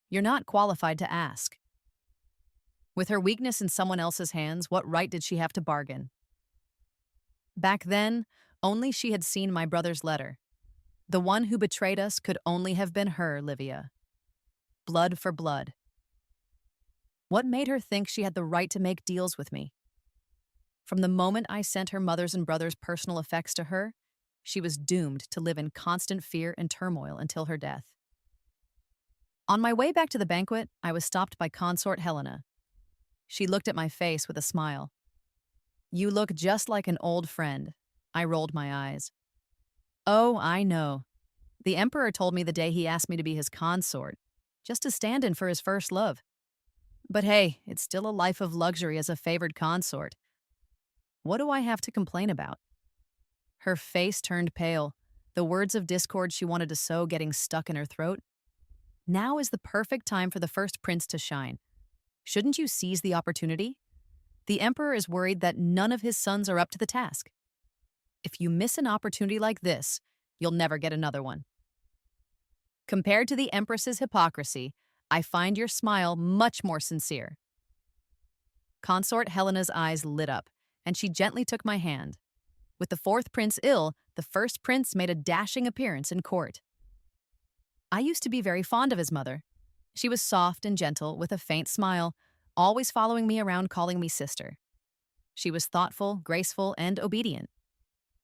"You're not qualified to ask." With her weakness in someone else's hands, what right did she have to bargain? Back then, only she had seen my brother's letter. The one who betrayed us could only have been her, Livia. Blood for blood. What made her think she had the right to make deals with me? From the moment I sent her mother's and brother's personal effects to her, she was doomed to live in constant fear and turmoil until her death. On my way back to the banquet, I was stopped by consort Helena. She looked at my face with a smile. "You look just like an old friend." I rolled my eyes. "Oh, I know. The Emperor told me the day he asked me to be his consort, just to stand in for his first love. But hey, it's still a life of luxury as a favored consort. What do I have to complain about?" Her face turned pale, the words of discord she wanted to sow getting stuck in her throat. "Now is the perfect time for the first prince to shine. Shouldn't you seize the opportunity? The Emperor is worried that none of his sons are up to the task. If you miss an opportunity like this, you'll never get another one. Compared to the Empress's hypocrisy, I find your smile much more sincere." Consort Helena's eyes lit up, and she gently took my hand. With the fourth prince ill, the first prince made a dashing appearance in court. I used to be very fond of his mother. She was soft and gentle, with a faint smile, always following me around calling me sister. She was thoughtful, graceful, and obedient.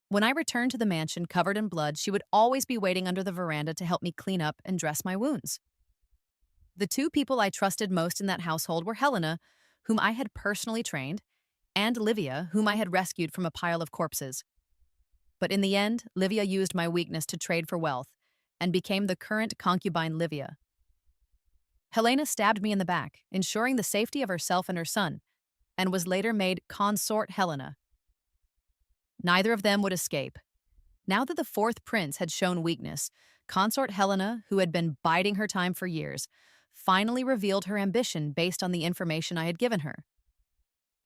When I returned to the mansion covered in blood, she would always be waiting under the veranda to help me clean up and dress my wounds. The two people I trusted most in that household were Helena, whom I had personally trained, and Livia, whom I had rescued from a pile of corpses. But in the end, Livia used my weakness to trade for wealth, and became the current concubine Livia. Helena stabbed me in the back, ensuring the safety of herself and her son, and was later made consort Helena. Neither of them would escape. Now that the fourth prince had shown weakness, consort Helena, who had been biding her time for years, finally revealed her ambition based on the information I had given her.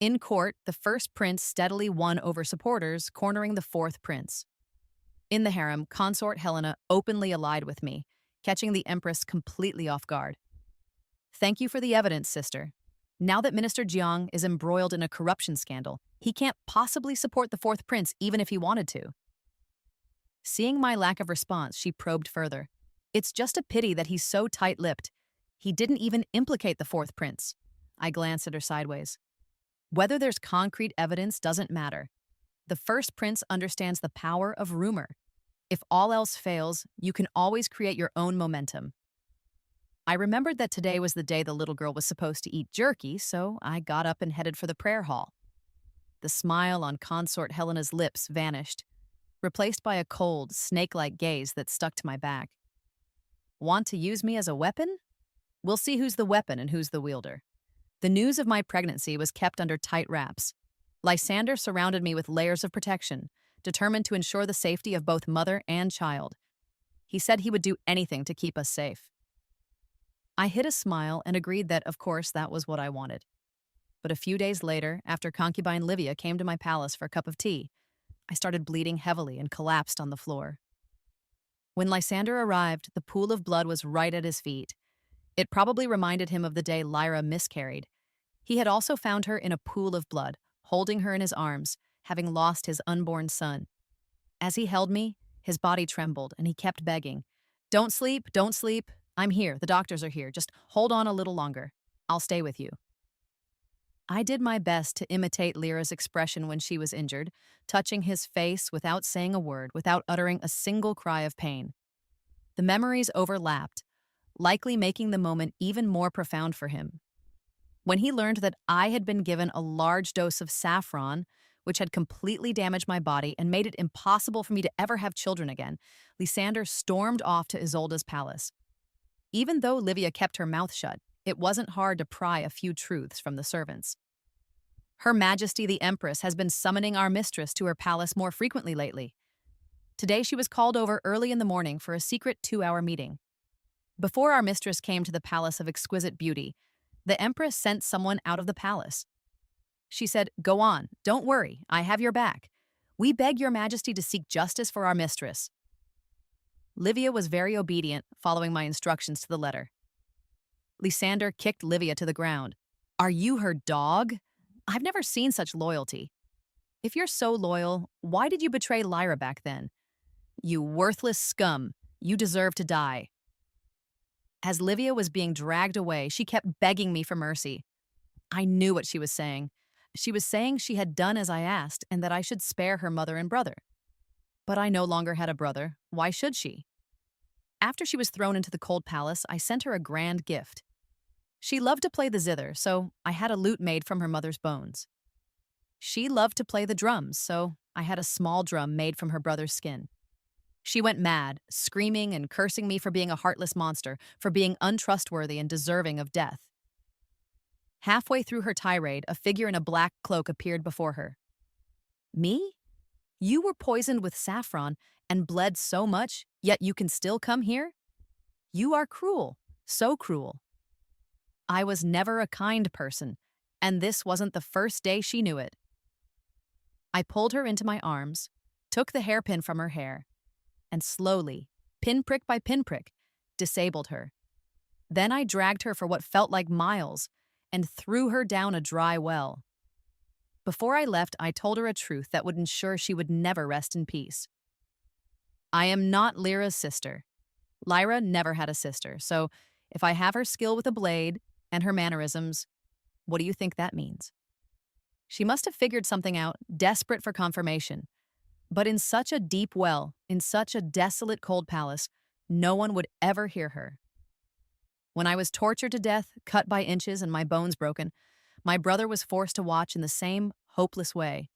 In court, the first prince steadily won over supporters, cornering the fourth prince. In the harem, consort Helena openly allied with me, catching the Empress completely off guard. Thank you for the evidence, sister. Now that Minister Jiang is embroiled in a corruption scandal, he can't possibly support the fourth prince even if he wanted to. Seeing my lack of response, she probed further. It's just a pity that he's so tight-lipped. He didn't even implicate the fourth prince. I glanced at her sideways. Whether there's concrete evidence doesn't matter. The first prince understands the power of rumor. If all else fails, you can always create your own momentum. I remembered that today was the day the little girl was supposed to eat jerky, so I got up and headed for the prayer hall. The smile on consort Helena's lips vanished, replaced by a cold, snake-like gaze that stuck to my back. Want to use me as a weapon? We'll see who's the weapon and who's the wielder. The news of my pregnancy was kept under tight wraps. Lysander surrounded me with layers of protection, determined to ensure the safety of both mother and child. He said he would do anything to keep us safe. I hid a smile and agreed that, of course, that was what I wanted. But a few days later, after concubine Livia came to my palace for a cup of tea, I started bleeding heavily and collapsed on the floor. When Lysander arrived, the pool of blood was right at his feet. It probably reminded him of the day Lyra miscarried. He had also found her in a pool of blood, holding her in his arms, having lost his unborn son. As he held me, his body trembled, and he kept begging, don't sleep, don't sleep. I'm here, the doctors are here. Just hold on a little longer. I'll stay with you. I did my best to imitate Lyra's expression when she was injured, touching his face without saying a word, without uttering a single cry of pain. The memories overlapped, likely making the moment even more profound for him. When he learned that I had been given a large dose of saffron, which had completely damaged my body and made it impossible for me to ever have children again, Lysander stormed off to Isolda's palace. Even though Livia kept her mouth shut, it wasn't hard to pry a few truths from the servants. Her Majesty the Empress has been summoning our mistress to her palace more frequently lately. Today she was called over early in the morning for a secret 2-hour meeting. Before our mistress came to the Palace of Exquisite Beauty, the Empress sent someone out of the palace. She said, "Go on, don't worry, I have your back. We beg your Majesty to seek justice for our mistress." Livia was very obedient, following my instructions to the letter. Lysander kicked Livia to the ground. "Are you her dog? I've never seen such loyalty. If you're so loyal, why did you betray Lyra back then? You worthless scum, you deserve to die." As Livia was being dragged away, she kept begging me for mercy. I knew what she was saying. She was saying she had done as I asked and that I should spare her mother and brother. But I no longer had a brother. Why should she? After she was thrown into the cold palace, I sent her a grand gift. She loved to play the zither, so I had a lute made from her mother's bones. She loved to play the drums, so I had a small drum made from her brother's skin. She went mad, screaming and cursing me for being a heartless monster, for being untrustworthy and deserving of death. Halfway through her tirade, a figure in a black cloak appeared before her. "Me? You were poisoned with saffron and bled so much, yet you can still come here? You are cruel, so cruel." I was never a kind person, and this wasn't the first day she knew it. I pulled her into my arms, took the hairpin from her hair, and slowly, pinprick by pinprick, disabled her. Then I dragged her for what felt like miles and threw her down a dry well. Before I left, I told her a truth that would ensure she would never rest in peace. I am not Lyra's sister. Lyra never had a sister, so if I have her skill with a blade and her mannerisms, what do you think that means? She must have figured something out, desperate for confirmation. But in such a deep well, in such a desolate cold palace, no one would ever hear her. When I was tortured to death, cut by inches and my bones broken, my brother was forced to watch in the same hopeless way.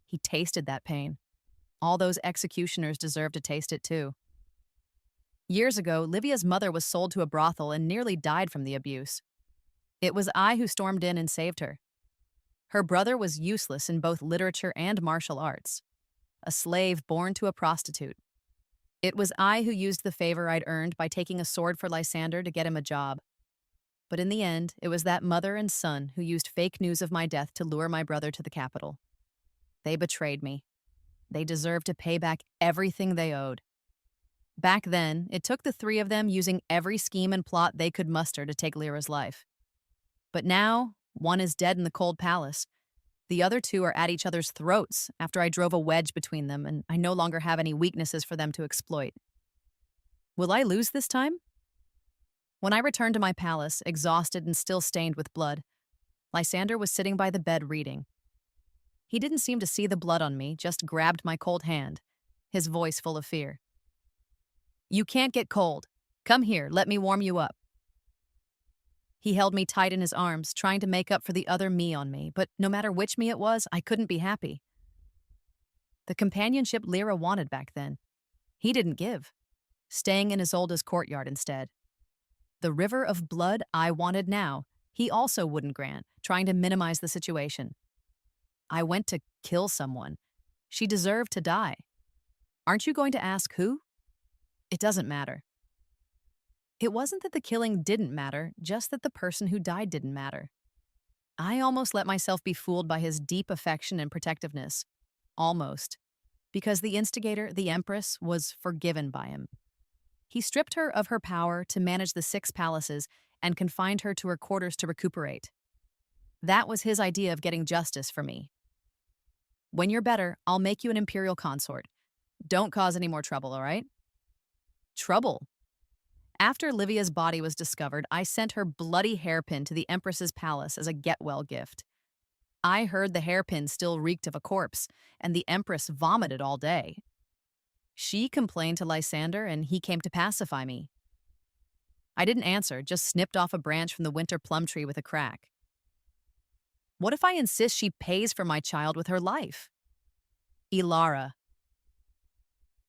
He tasted that pain. All those executioners deserve to taste it too. Years ago, Livia's mother was sold to a brothel and nearly died from the abuse. It was I who stormed in and saved her. Her brother was useless in both literature and martial arts, a slave born to a prostitute. It was I who used the favor I'd earned by taking a sword for Lysander to get him a job. But in the end, it was that mother and son who used fake news of my death to lure my brother to the capital. They betrayed me. They deserved to pay back everything they owed. Back then, it took the three of them using every scheme and plot they could muster to take Lyra's life. But now, one is dead in the cold palace. The other two are at each other's throats after I drove a wedge between them, and I no longer have any weaknesses for them to exploit. Will I lose this time? When I returned to my palace, exhausted and still stained with blood, Lysander was sitting by the bed reading. He didn't seem to see the blood on me, just grabbed my cold hand, his voice full of fear. "You can't get cold. Come here, let me warm you up." He held me tight in his arms, trying to make up for the other me on me, but no matter which me it was, I couldn't be happy. The companionship Lyra wanted back then, he didn't give, staying in Isolde's courtyard instead. The river of blood I wanted now, he also wouldn't grant, trying to minimize the situation. I went to kill someone. She deserved to die. Aren't you going to ask who? It doesn't matter. It wasn't that the killing didn't matter, just that the person who died didn't matter. I almost let myself be fooled by his deep affection and protectiveness. Almost. Because the instigator, the Empress, was forgiven by him. He stripped her of her power to manage the 6 palaces and confined her to her quarters to recuperate. That was his idea of getting justice for me. When you're better, I'll make you an imperial consort. Don't cause any more trouble, all right? Trouble? After Livia's body was discovered, I sent her bloody hairpin to the Empress's palace as a get-well gift. I heard the hairpin still reeked of a corpse, and the Empress vomited all day. She complained to Lysander, and he came to pacify me. I didn't answer, just snipped off a branch from the winter plum tree with a crack. What if I insist she pays for my child with her life? Ilara.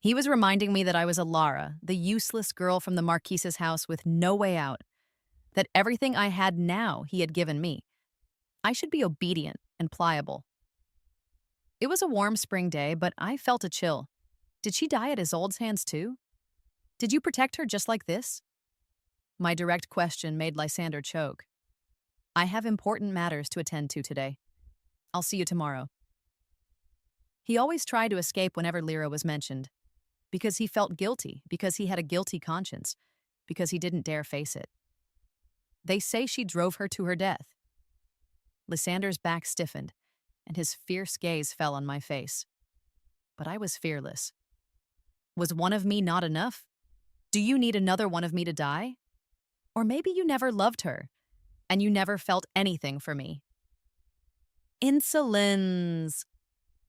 He was reminding me that I was Ilara, the useless girl from the Marquis's house with no way out, that everything I had now he had given me. I should be obedient and pliable. It was a warm spring day, but I felt a chill. Did she die at Isolde's hands too? Did you protect her just like this? My direct question made Lysander choke. I have important matters to attend to today. I'll see you tomorrow. He always tried to escape whenever Lyra was mentioned, because he felt guilty, because he had a guilty conscience, because he didn't dare face it. They say she drove her to her death. Lysander's back stiffened, and his fierce gaze fell on my face. But I was fearless. Was one of me not enough? Do you need another one of me to die? Or maybe you never loved her, and you never felt anything for me. Insolence.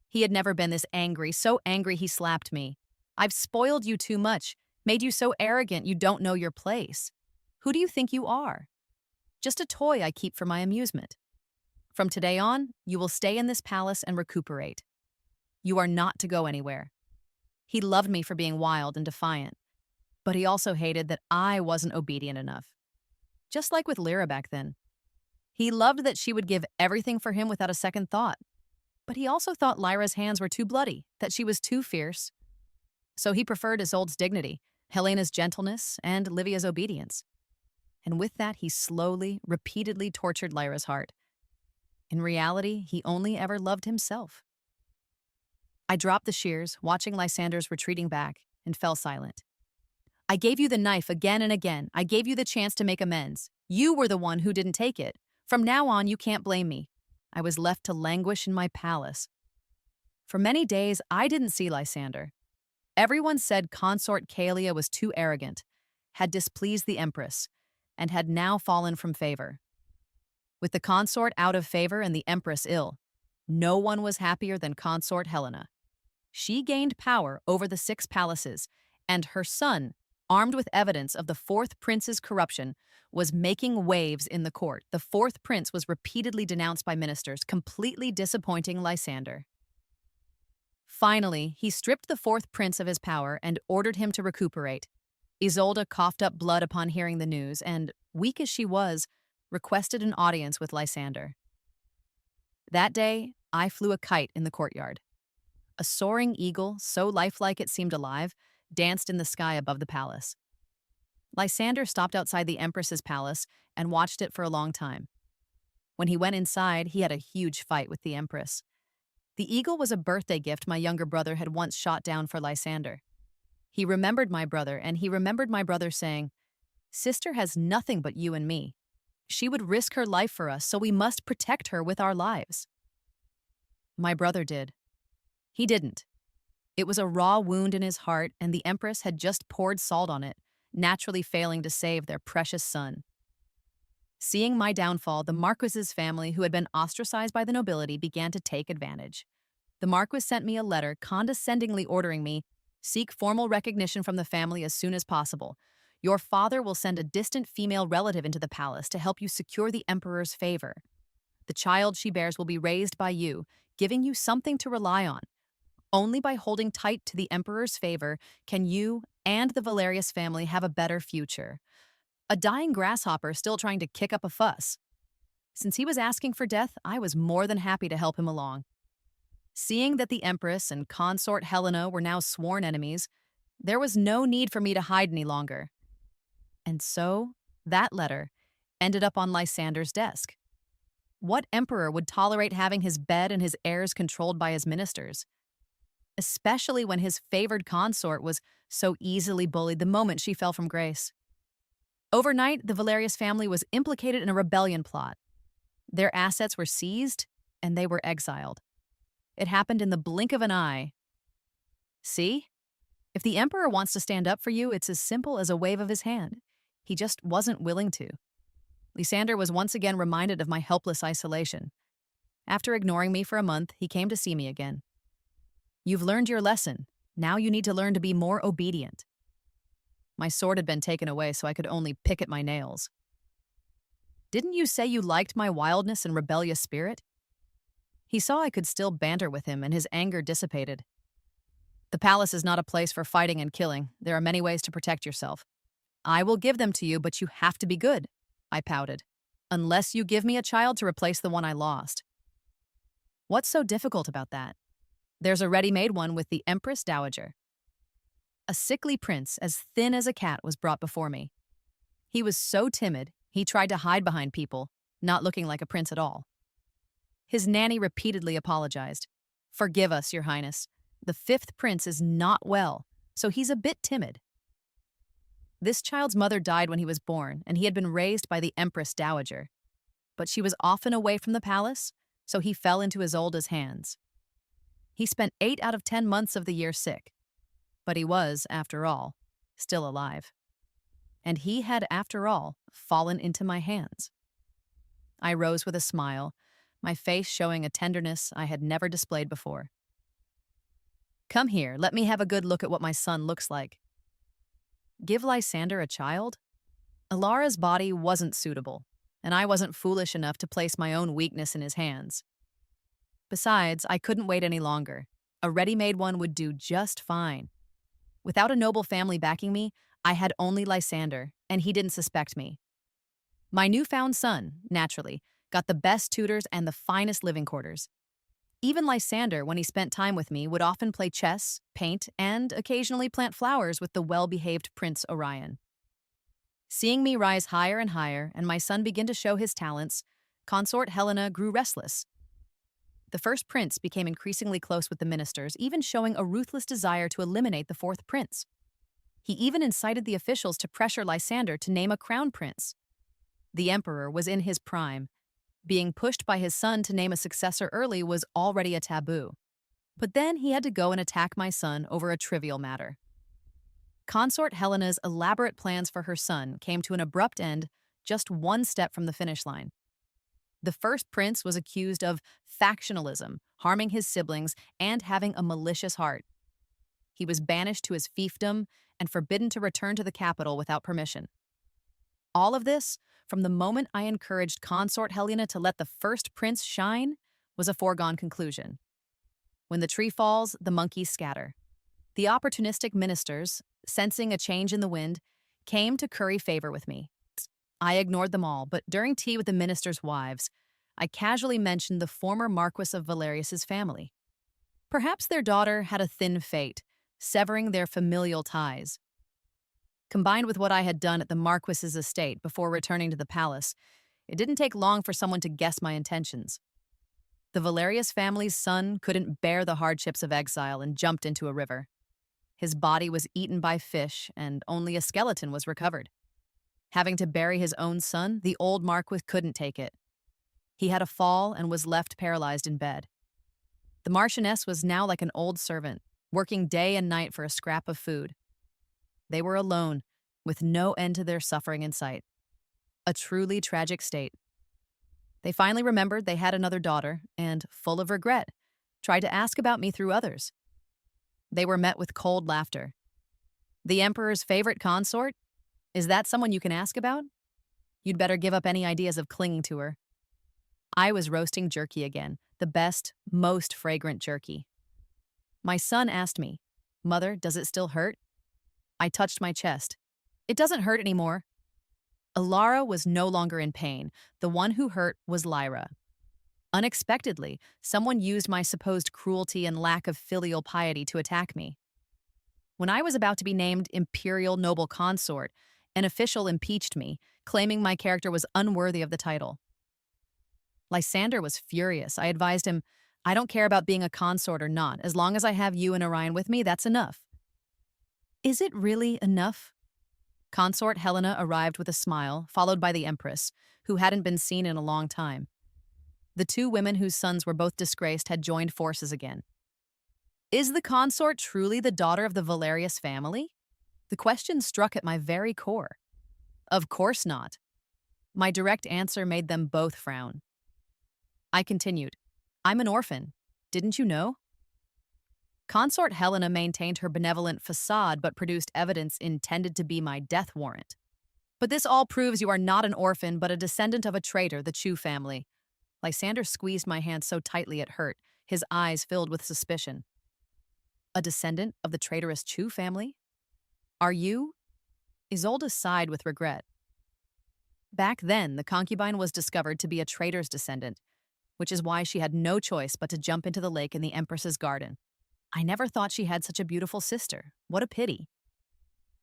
He had never been this angry, so angry he slapped me. I've spoiled you too much, made you so arrogant you don't know your place. Who do you think you are? Just a toy I keep for my amusement. From today on, you will stay in this palace and recuperate. You are not to go anywhere. He loved me for being wild and defiant, but he also hated that I wasn't obedient enough. Just like with Lyra back then. He loved that she would give everything for him without a second thought, but he also thought Lyra's hands were too bloody, that she was too fierce. So he preferred Isolde's dignity, Helena's gentleness, and Livia's obedience. And with that, he slowly, repeatedly tortured Lyra's heart. In reality, he only ever loved himself. I dropped the shears, watching Lysander's retreating back, and fell silent. I gave you the knife again and again. I gave you the chance to make amends. You were the one who didn't take it. From now on, you can't blame me. I was left to languish in my palace. For many days, I didn't see Lysander. Everyone said consort Kalia was too arrogant, had displeased the Empress, and had now fallen from favor. With the consort out of favor and the Empress ill, no one was happier than consort Helena. She gained power over the 6 palaces, and her son, armed with evidence of the 4th prince's corruption, was making waves in the court. The 4th prince was repeatedly denounced by ministers, completely disappointing Lysander. Finally, he stripped the 4th prince of his power and ordered him to recuperate. Isolde coughed up blood upon hearing the news and, weak as she was, requested an audience with Lysander. That day, I flew a kite in the courtyard. A soaring eagle, so lifelike it seemed alive, danced in the sky above the palace. Lysander stopped outside the Empress's palace and watched it for a long time. When he went inside, he had a huge fight with the Empress. The eagle was a birthday gift my younger brother had once shot down for Lysander. He remembered my brother, and he remembered my brother saying, "Sister has nothing but you and me. She would risk her life for us, so we must protect her with our lives." My brother did. He didn't. It was a raw wound in his heart, and the Empress had just poured salt on it, naturally failing to save their precious son. Seeing my downfall, the Marquis's family, who had been ostracized by the nobility, began to take advantage. The Marquis sent me a letter condescendingly ordering me, "Seek formal recognition from the family as soon as possible. Your father will send a distant female relative into the palace to help you secure the Emperor's favor. The child she bears will be raised by you, giving you something to rely on. Only by holding tight to the Emperor's favor can you and the Valerius family have a better future." A dying grasshopper still trying to kick up a fuss. Since he was asking for death, I was more than happy to help him along. Seeing that the Empress and consort Helena were now sworn enemies, there was no need for me to hide any longer. And so, that letter ended up on Lysander's desk. What emperor would tolerate having his bed and his heirs controlled by his ministers? Especially when his favored consort was so easily bullied the moment she fell from grace. Overnight, the Valerius family was implicated in a rebellion plot. Their assets were seized, and they were exiled. It happened in the blink of an eye. See? If the Emperor wants to stand up for you, it's as simple as a wave of his hand. He just wasn't willing to. Lysander was once again reminded of my helpless isolation. After ignoring me for a month, he came to see me again. "You've learned your lesson. Now you need to learn to be more obedient." My sword had been taken away, so I could only pick at my nails. "Didn't you say you liked my wildness and rebellious spirit?" He saw I could still banter with him, and his anger dissipated. "The palace is not a place for fighting and killing. There are many ways to protect yourself. I will give them to you, but you have to be good," I pouted. "Unless you give me a child to replace the one I lost." "What's so difficult about that? There's a ready-made one with the Empress Dowager." A sickly prince, as thin as a cat, was brought before me. He was so timid, he tried to hide behind people, not looking like a prince at all. His nanny repeatedly apologized. "Forgive us, Your Highness. The fifth prince is not well, so he's a bit timid." This child's mother died when he was born, and he had been raised by the Empress Dowager. But she was often away from the palace, so he fell into Isolde's hands. He spent 8 out of 10 months of the year sick. But he was, after all, still alive. And he had, after all, fallen into my hands. I rose with a smile, my face showing a tenderness I had never displayed before. "Come here, let me have a good look at what my son looks like." Give Lysander a child? Ilara's body wasn't suitable, and I wasn't foolish enough to place my own weakness in his hands. Besides, I couldn't wait any longer. A ready-made one would do just fine. Without a noble family backing me, I had only Lysander, and he didn't suspect me. My newfound son, naturally, got the best tutors and the finest living quarters. Even Lysander, when he spent time with me, would often play chess, paint, and occasionally plant flowers with the well-behaved Prince Orion. Seeing me rise higher and higher, and my son begin to show his talents, consort Helena grew restless. The first prince became increasingly close with the ministers, even showing a ruthless desire to eliminate the fourth prince. He even incited the officials to pressure Lysander to name a crown prince. The emperor was in his prime. Being pushed by his son to name a successor early was already a taboo. But then he had to go and attack my son over a trivial matter. Consort Helena's elaborate plans for her son came to an abrupt end just one step from the finish line. The first prince was accused of factionalism, harming his siblings, and having a malicious heart. He was banished to his fiefdom and forbidden to return to the capital without permission. All of this, from the moment I encouraged consort Helena to let the first prince shine, was a foregone conclusion. When the tree falls, the monkeys scatter. The opportunistic ministers, sensing a change in the wind, came to curry favor with me. I ignored them all, but during tea with the ministers' wives, I casually mentioned the former Marquis of Valerius's family. Perhaps their daughter had a thin fate, severing their familial ties. Combined with what I had done at the Marquis's estate before returning to the palace, it didn't take long for someone to guess my intentions. The Valerius family's son couldn't bear the hardships of exile and jumped into a river. His body was eaten by fish, and only a skeleton was recovered. Having to bury his own son, the old Marquis couldn't take it. He had a fall and was left paralyzed in bed. The Marchioness was now like an old servant, working day and night for a scrap of food. They were alone, with no end to their suffering in sight. A truly tragic state. They finally remembered they had another daughter and, full of regret, tried to ask about me through others. They were met with cold laughter. The Emperor's favorite consort? Is that someone you can ask about? You'd better give up any ideas of clinging to her. I was roasting jerky again, the best, most fragrant jerky. My son asked me, "Mother, does it still hurt?" I touched my chest. "It doesn't hurt anymore." Alara was no longer in pain. The one who hurt was Lyra. Unexpectedly, someone used my supposed cruelty and lack of filial piety to attack me. When I was about to be named Imperial Noble Consort, an official impeached me, claiming my character was unworthy of the title. Lysander was furious. I advised him, "I don't care about being a consort or not. As long as I have you and Orion with me, that's enough." "Is it really enough?" Consort Helena arrived with a smile, followed by the Empress, who hadn't been seen in a long time. The two women whose sons were both disgraced had joined forces again. Is the consort truly the daughter of the Valerius family? The question struck at my very core. Of course not. My direct answer made them both frown. I continued, "I'm an orphan. Didn't you know?" Consort Helena maintained her benevolent facade but produced evidence intended to be my death warrant. "But this all proves you are not an orphan but a descendant of a traitor, the Chu family." Lysander squeezed my hand so tightly it hurt, his eyes filled with suspicion. "A descendant of the traitorous Chu family? Are you?" Isolde sighed with regret. Back then, the concubine was discovered to be a traitor's descendant, which is why she had no choice but to jump into the lake in the Empress's garden. I never thought she had such a beautiful sister. What a pity.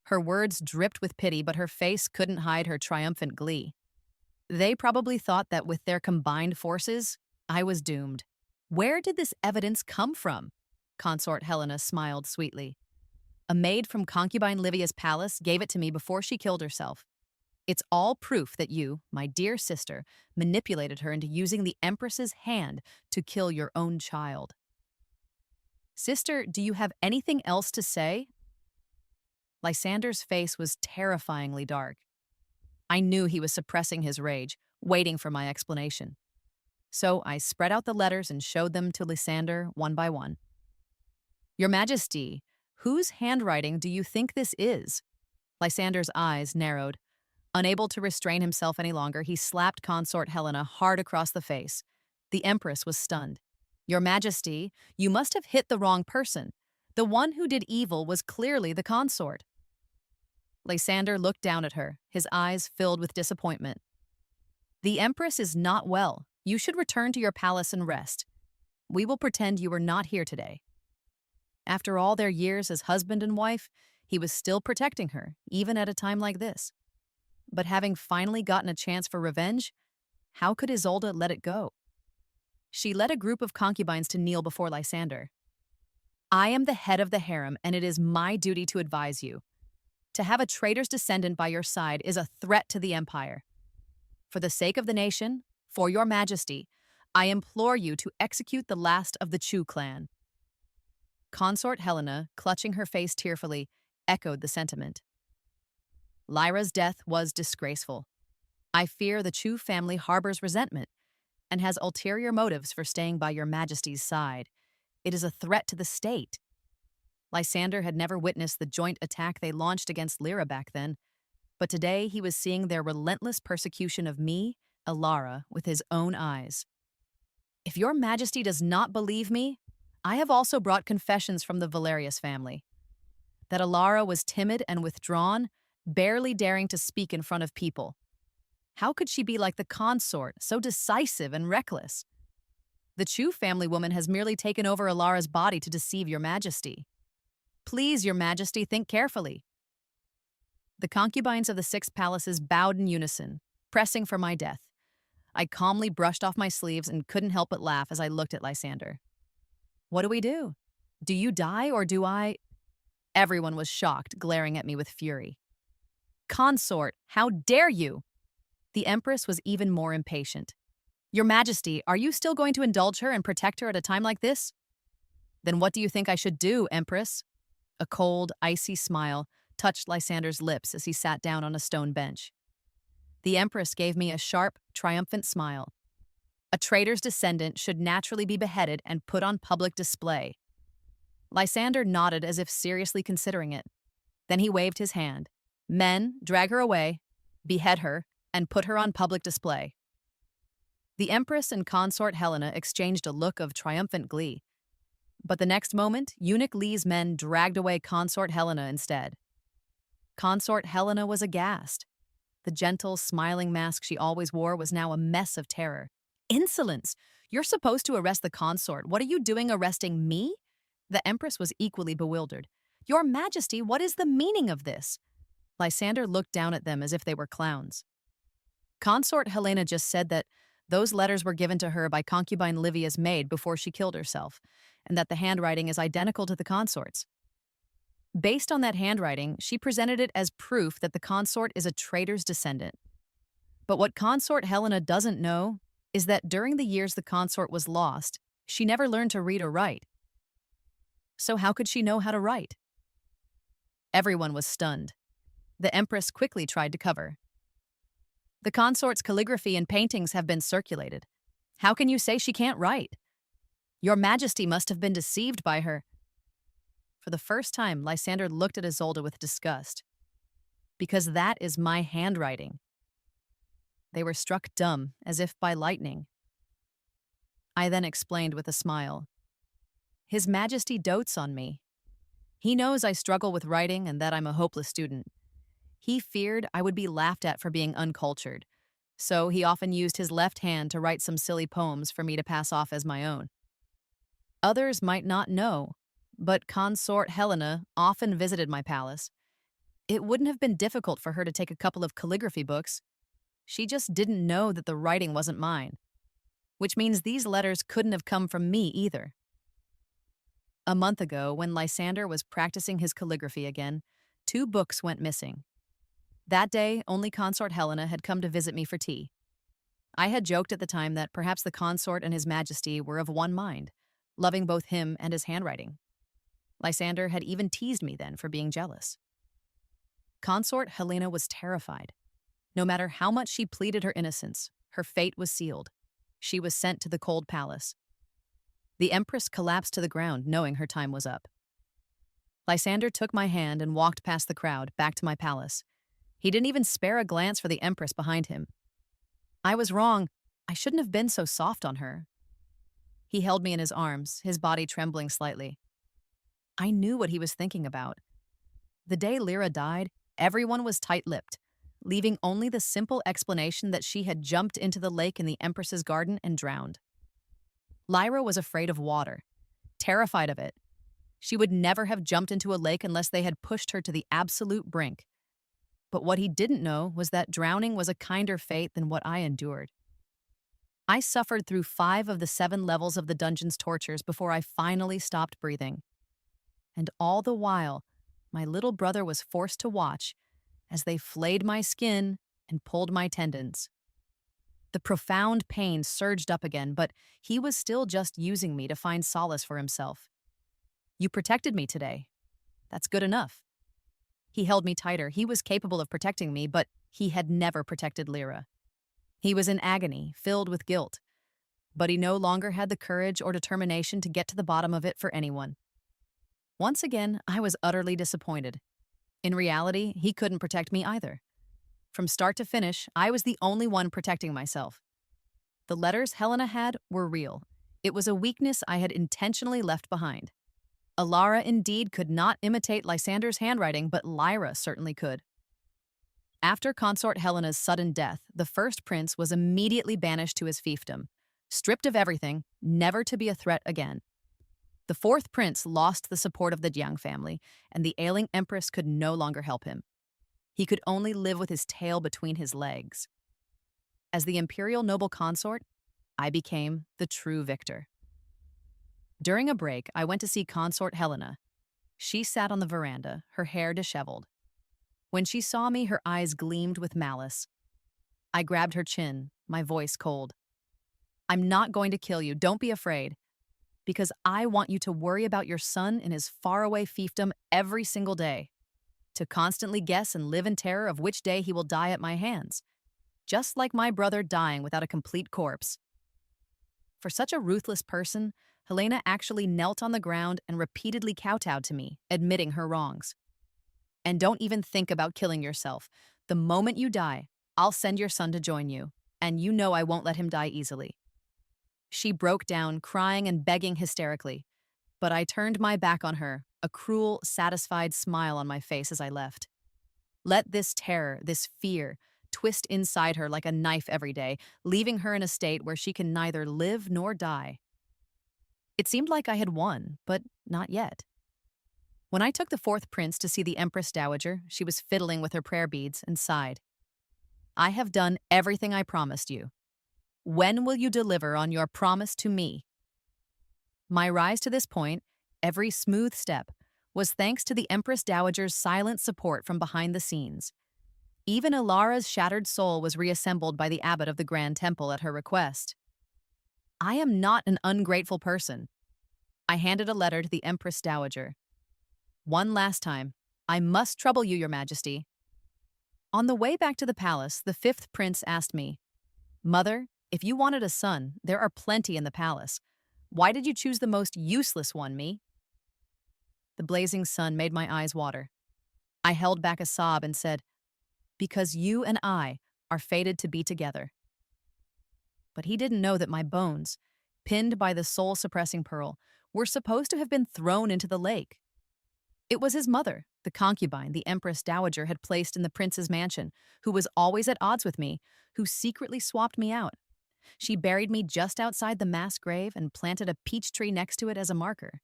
Her words dripped with pity, but her face couldn't hide her triumphant glee. They probably thought that with their combined forces, I was doomed. "Where did this evidence come from?" Consort Helena smiled sweetly. "A maid from concubine Livia's palace gave it to me before she killed herself. It's all proof that you, my dear sister, manipulated her into using the Empress's hand to kill your own child." "Sister, do you have anything else to say?" Lysander's face was terrifyingly dark. I knew he was suppressing his rage, waiting for my explanation. So I spread out the letters and showed them to Lysander one by one. "Your Majesty, whose handwriting do you think this is?" Lysander's eyes narrowed. Unable to restrain himself any longer, he slapped Consort Helena hard across the face. The Empress was stunned. "Your Majesty, you must have hit the wrong person. The one who did evil was clearly the consort." Lysander looked down at her, his eyes filled with disappointment. "The Empress is not well. You should return to your palace and rest. We will pretend you were not here today." After all their years as husband and wife, he was still protecting her, even at a time like this. But having finally gotten a chance for revenge, how could Isolde let it go? She led a group of concubines to kneel before Lysander. "I am the head of the harem, and it is my duty to advise you. To have a traitor's descendant by your side is a threat to the empire. For the sake of the nation, for your Majesty, I implore you to execute the last of the Chu clan." Consort Helena, clutching her face tearfully, echoed the sentiment. "Lyra's death was disgraceful. I fear the Chu family harbors resentment and has ulterior motives for staying by your Majesty's side. It is a threat to the state." Lysander had never witnessed the joint attack they launched against Lyra back then, but today he was seeing their relentless persecution of me, Alara, with his own eyes. "If your Majesty does not believe me, I have also brought confessions from the Valerius family. That Alara was timid and withdrawn, barely daring to speak in front of people. How could she be like the consort, so decisive and reckless? The Chu family woman has merely taken over Alara's body to deceive your Majesty. Please, your Majesty, think carefully." The concubines of the 6 palaces bowed in unison, pressing for my death. I calmly brushed off my sleeves and couldn't help but laugh as I looked at Lysander. What do we do? Do you die or do I? Everyone was shocked, glaring at me with fury. Consort, how dare you? The Empress was even more impatient. Your Majesty, are you still going to indulge her and protect her at a time like this? Then what do you think I should do, Empress? A cold, icy smile touched Lysander's lips as he sat down on a stone bench. The Empress gave me a sharp, triumphant smile. A traitor's descendant should naturally be beheaded and put on public display. Lysander nodded as if seriously considering it. Then he waved his hand. Men, drag her away, behead her, and put her on public display. The Empress and consort Helena exchanged a look of triumphant glee. But the next moment, Eunuch Lee's men dragged away consort Helena instead. Consort Helena was aghast. The gentle, smiling mask she always wore was now a mess of terror. Insolence! You're supposed to arrest the consort. What are you doing arresting me? The Empress was equally bewildered. Your Majesty, what is the meaning of this? Lysander looked down at them as if they were clowns. Consort Helena just said that those letters were given to her by concubine Livia's maid before she killed herself, and that the handwriting is identical to the consort's. Based on that handwriting, she presented it as proof that the consort is a traitor's descendant. But what consort Helena doesn't know is that during the years the consort was lost, she never learned to read or write. So how could she know how to write? Everyone was stunned. The Empress quickly tried to cover. The consort's calligraphy and paintings have been circulated. How can you say she can't write? Your Majesty must have been deceived by her. For the first time, Lysander looked at Isolde with disgust. Because that is my handwriting. They were struck dumb, as if by lightning. I then explained with a smile. His Majesty dotes on me. He knows I struggle with writing and that I'm a hopeless student. He feared I would be laughed at for being uncultured, so he often used his left hand to write some silly poems for me to pass off as my own. Others might not know, but consort Helena often visited my palace. It wouldn't have been difficult for her to take a couple of calligraphy books. She just didn't know that the writing wasn't mine, which means these letters couldn't have come from me either. A month ago, when Lysander was practicing his calligraphy again, 2 books went missing. That day, only consort Helena had come to visit me for tea. I had joked at the time that perhaps the consort and his Majesty were of one mind, loving both him and his handwriting. Lysander had even teased me then for being jealous. Consort Helena was terrified. No matter how much she pleaded her innocence, her fate was sealed. She was sent to the cold palace. The Empress collapsed to the ground, knowing her time was up. Lysander took my hand and walked past the crowd, back to my palace. He didn't even spare a glance for the Empress behind him. I was wrong. I shouldn't have been so soft on her. He held me in his arms, his body trembling slightly. I knew what he was thinking about. The day Lyra died, everyone was tight-lipped, leaving only the simple explanation that she had jumped into the lake in the Empress's garden and drowned. Lyra was afraid of water, terrified of it. She would never have jumped into a lake unless they had pushed her to the absolute brink. But what he didn't know was that drowning was a kinder fate than what I endured. I suffered through 5 of the 7 levels of the dungeon's tortures before I finally stopped breathing. And all the while, my little brother was forced to watch as they flayed my skin and pulled my tendons. The profound pain surged up again, but he was still just using me to find solace for himself. You protected me today. That's good enough. He held me tighter. He was capable of protecting me, but he had never protected Lyra. He was in agony, filled with guilt, but he no longer had the courage or determination to get to the bottom of it for anyone. Once again, I was utterly disappointed. In reality, he couldn't protect me either. From start to finish, I was the only one protecting myself. The letters Helena had were real. It was a weakness I had intentionally left behind. Alara indeed could not imitate Lysander's handwriting, but Lyra certainly could. After consort Helena's sudden death, the first prince was immediately banished to his fiefdom, stripped of everything, never to be a threat again. The 4th prince lost the support of the Jiang family, and the ailing empress could no longer help him. He could only live with his tail between his legs. As the imperial noble consort, I became the true victor. During a break, I went to see consort Helena. She sat on the veranda, her hair disheveled. When she saw me, her eyes gleamed with malice. I grabbed her chin, my voice cold. I'm not going to kill you, don't be afraid, because I want you to worry about your son in his faraway fiefdom every single day, to constantly guess and live in terror of which day he will die at my hands, just like my brother dying without a complete corpse. For such a ruthless person, Helena actually knelt on the ground and repeatedly kowtowed to me, admitting her wrongs. And don't even think about killing yourself. The moment you die, I'll send your son to join you, and you know I won't let him die easily. She broke down, crying and begging hysterically, but I turned my back on her, a cruel, satisfied smile on my face as I left. Let this terror, this fear, twist inside her like a knife every day, leaving her in a state where she can neither live nor die. It seemed like I had won, but not yet. When I took the fourth prince to see the Empress Dowager, she was fiddling with her prayer beads and sighed. I have done everything I promised you. When will you deliver on your promise to me? My rise to this point, every smooth step, was thanks to the Empress Dowager's silent support from behind the scenes. Even Ilara's shattered soul was reassembled by the abbot of the Grand Temple at her request. I am not an ungrateful person. I handed a letter to the Empress Dowager. One last time, I must trouble you, Your Majesty. On the way back to the palace, the fifth prince asked me, Mother, if you wanted a son, there are plenty in the palace. Why did you choose the most useless one, me? The blazing sun made my eyes water. I held back a sob and said, Because you and I are fated to be together. But he didn't know that my bones, pinned by the soul-suppressing pearl, were supposed to have been thrown into the lake. It was his mother, the concubine the Empress Dowager had placed in the prince's mansion, who was always at odds with me, who secretly swapped me out. She buried me just outside the mass grave and planted a peach tree next to it as a marker.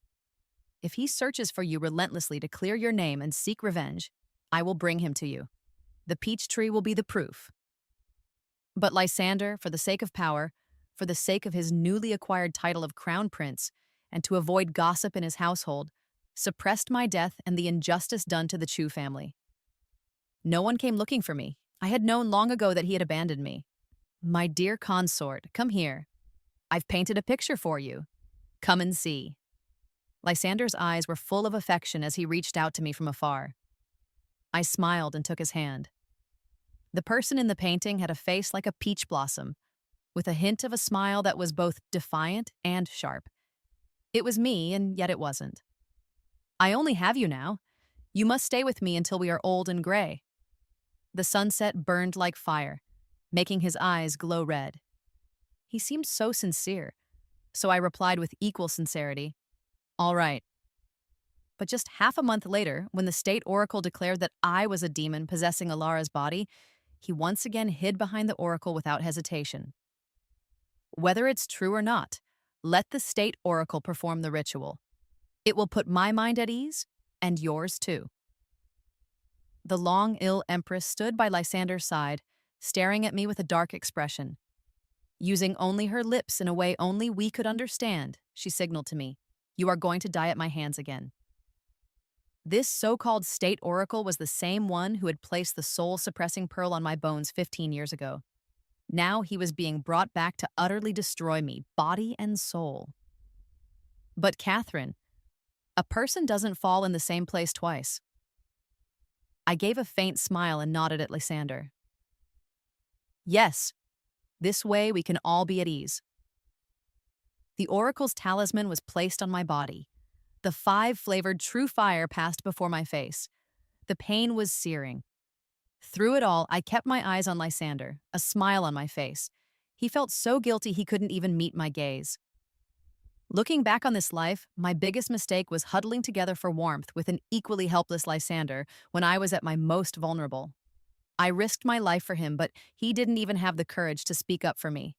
If he searches for you relentlessly to clear your name and seek revenge, I will bring him to you. The peach tree will be the proof. But Lysander, for the sake of power, for the sake of his newly acquired title of crown prince, and to avoid gossip in his household, suppressed my death and the injustice done to the Chu family. No one came looking for me. I had known long ago that he had abandoned me. My dear consort, come here. I've painted a picture for you. Come and see. Lysander's eyes were full of affection as he reached out to me from afar. I smiled and took his hand. The person in the painting had a face like a peach blossom, with a hint of a smile that was both defiant and sharp. It was me, and yet it wasn't. I only have you now. You must stay with me until we are old and gray. The sunset burned like fire, making his eyes glow red. He seemed so sincere, so I replied with equal sincerity, All right. But just half a month later, when the state oracle declared that I was a demon possessing Ilara's body, he once again hid behind the oracle without hesitation. Whether it's true or not, let the state oracle perform the ritual. It will put my mind at ease, and yours too. The long, ill empress stood by Lysander's side, staring at me with a dark expression. Using only her lips in a way only we could understand, she signaled to me, You are going to die at my hands again. This so-called state oracle was the same one who had placed the soul-suppressing pearl on my bones 15 years ago. Now he was being brought back to utterly destroy me, body and soul. But Catherine, a person doesn't fall in the same place twice. I gave a faint smile and nodded at Lysander. Yes, this way we can all be at ease. The oracle's talisman was placed on my body. The 5-flavored true fire passed before my face. The pain was searing. Through it all, I kept my eyes on Lysander, a smile on my face. He felt so guilty he couldn't even meet my gaze. Looking back on this life, my biggest mistake was huddling together for warmth with an equally helpless Lysander when I was at my most vulnerable. I risked my life for him, but he didn't even have the courage to speak up for me.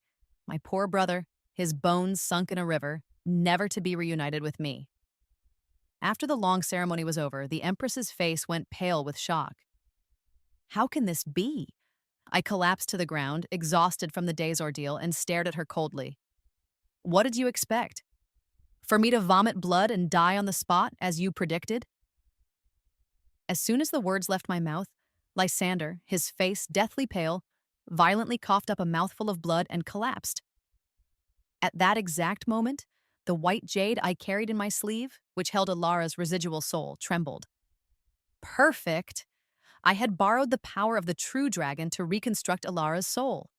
My poor brother, his bones sunk in a river, never to be reunited with me. After the long ceremony was over, the Empress's face went pale with shock. How can this be? I collapsed to the ground, exhausted from the day's ordeal, and stared at her coldly. What did you expect? For me to vomit blood and die on the spot, as you predicted? As soon as the words left my mouth, Lysander, his face deathly pale, violently coughed up a mouthful of blood and collapsed. At that exact moment, the white jade I carried in my sleeve, which held Alara's residual soul, trembled. Perfect! I had borrowed the power of the true dragon to reconstruct Alara's soul.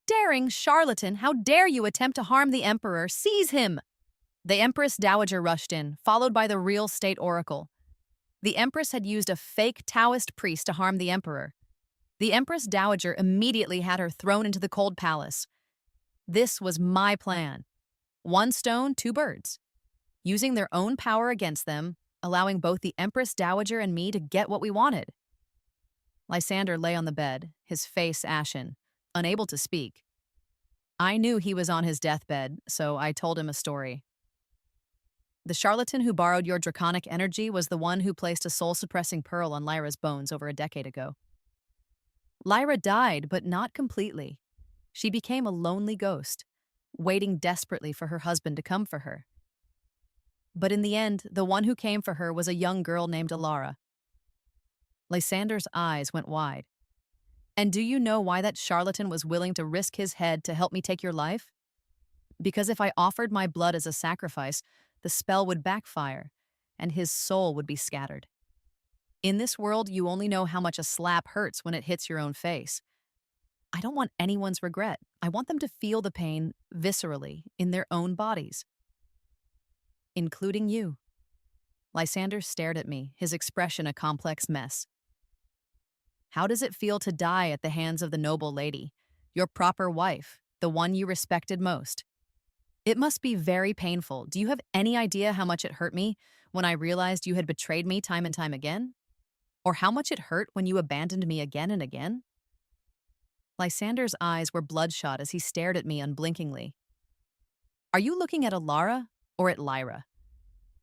Daring charlatan, how dare you attempt to harm the Emperor? Seize him! The Empress Dowager rushed in, followed by the real state oracle. The Empress had used a fake Taoist priest to harm the Emperor. The Empress Dowager immediately had her thrown into the cold palace. This was my plan. One stone, two birds. Using their own power against them, allowing both the Empress Dowager and me to get what we wanted. Lysander lay on the bed, his face ashen, unable to speak. I knew he was on his deathbed, so I told him a story. The charlatan who borrowed your draconic energy was the one who placed a soul-suppressing pearl on Lyra's bones over a decade ago. Lyra died, but not completely. She became a lonely ghost, waiting desperately for her husband to come for her. But in the end, the one who came for her was a young girl named Alara. Lysander's eyes went wide. And do you know why that charlatan was willing to risk his head to help me take your life? Because if I offered my blood as a sacrifice, the spell would backfire, and his soul would be scattered. In this world, you only know how much a slap hurts when it hits your own face. I don't want anyone's regret. I want them to feel the pain viscerally in their own bodies. Including you. Lysander stared at me, his expression a complex mess. How does it feel to die at the hands of the noble lady, your proper wife, the one you respected most? It must be very painful. Do you have any idea how much it hurt me when I realized you had betrayed me time and time again? Or how much it hurt when you abandoned me again and again? Lysander's eyes were bloodshot as he stared at me unblinkingly. Are you looking at Alara or at Lyra?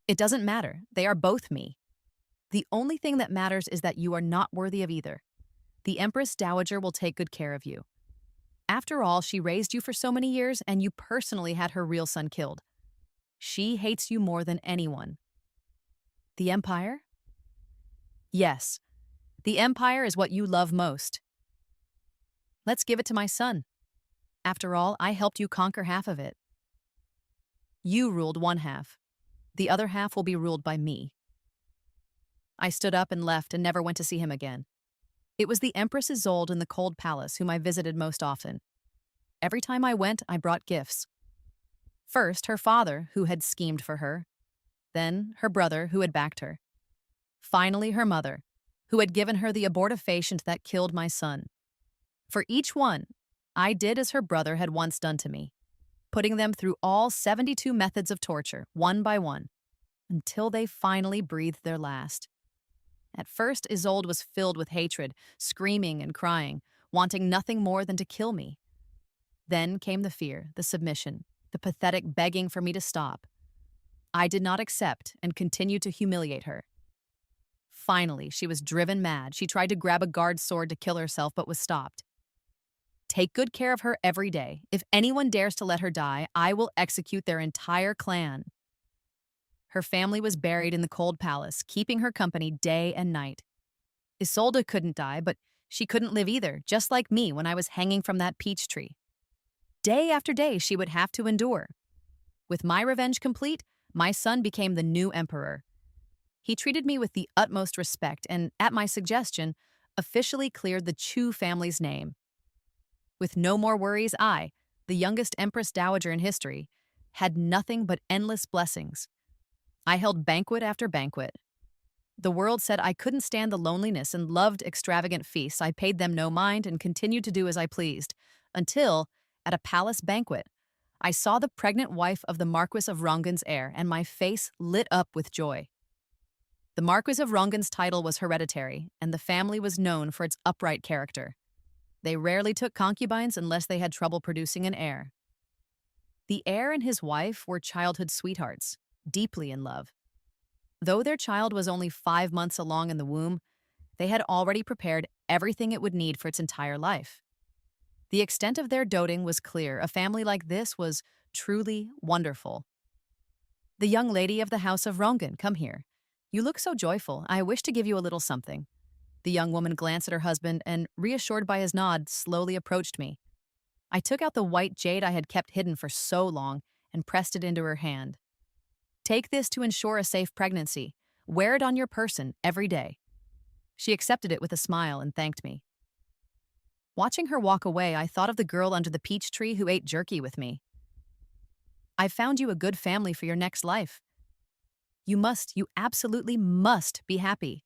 It doesn't matter. They are both me. The only thing that matters is that you are not worthy of either. The Empress Dowager will take good care of you. After all, she raised you for so many years, and you personally had her real son killed. She hates you more than anyone. The Empire? Yes. The Empire is what you love most. Let's give it to my son. After all, I helped you conquer half of it. You ruled one half. The other half will be ruled by me. I stood up and left and never went to see him again. It was the Empress Isolde in the cold palace whom I visited most often. Every time I went, I brought gifts. First, her father, who had schemed for her. Then, her brother, who had backed her. Finally, her mother, who had given her the abortifacient that killed my son. For each one, I did as her brother had once done to me, putting them through all 72 methods of torture, one by one, until they finally breathed their last. At first, Isolde was filled with hatred, screaming and crying, wanting nothing more than to kill me. Then came the fear, the submission, the pathetic begging for me to stop. I did not accept and continued to humiliate her. Finally, she was driven mad. She tried to grab a guard's sword to kill herself, but was stopped. Take good care of her every day. If anyone dares to let her die, I will execute their entire clan. Her family was buried in the cold palace, keeping her company day and night. Isolde couldn't die, but she couldn't live either, just like me when I was hanging from that peach tree. Day after day, she would have to endure. With my revenge complete, my son became the new emperor. He treated me with the utmost respect and, at my suggestion, officially cleared the Chu family's name. With no more worries, I, the youngest Empress Dowager in history, had nothing but endless blessings. I held banquet after banquet. The world said I couldn't stand the loneliness and loved extravagant feasts. I paid them no mind and continued to do as I pleased, until, at a palace banquet, I saw the pregnant wife of the Marquis of Rongen's heir, and my face lit up with joy. The Marquis of Rongen's title was hereditary, and the family was known for its upright character. They rarely took concubines unless they had trouble producing an heir. The heir and his wife were childhood sweethearts, deeply in love. Though their child was only 5 months along in the womb, They had already prepared everything it would need for its entire life. The extent of their doting was clear. A family like this was truly wonderful. The young lady of the house of Rongan, come here. You look so joyful. I wish to give you a little something. The young woman glanced at her husband and, reassured by his nod, slowly approached me. I took out the white jade I had kept hidden for so long and pressed it into her hand. Take this to ensure a safe pregnancy. Wear it on your person every day. She accepted it with a smile and thanked me. Watching her walk away, I thought of the girl under the peach tree who ate jerky with me. I've found you a good family for your next life. You absolutely must be happy.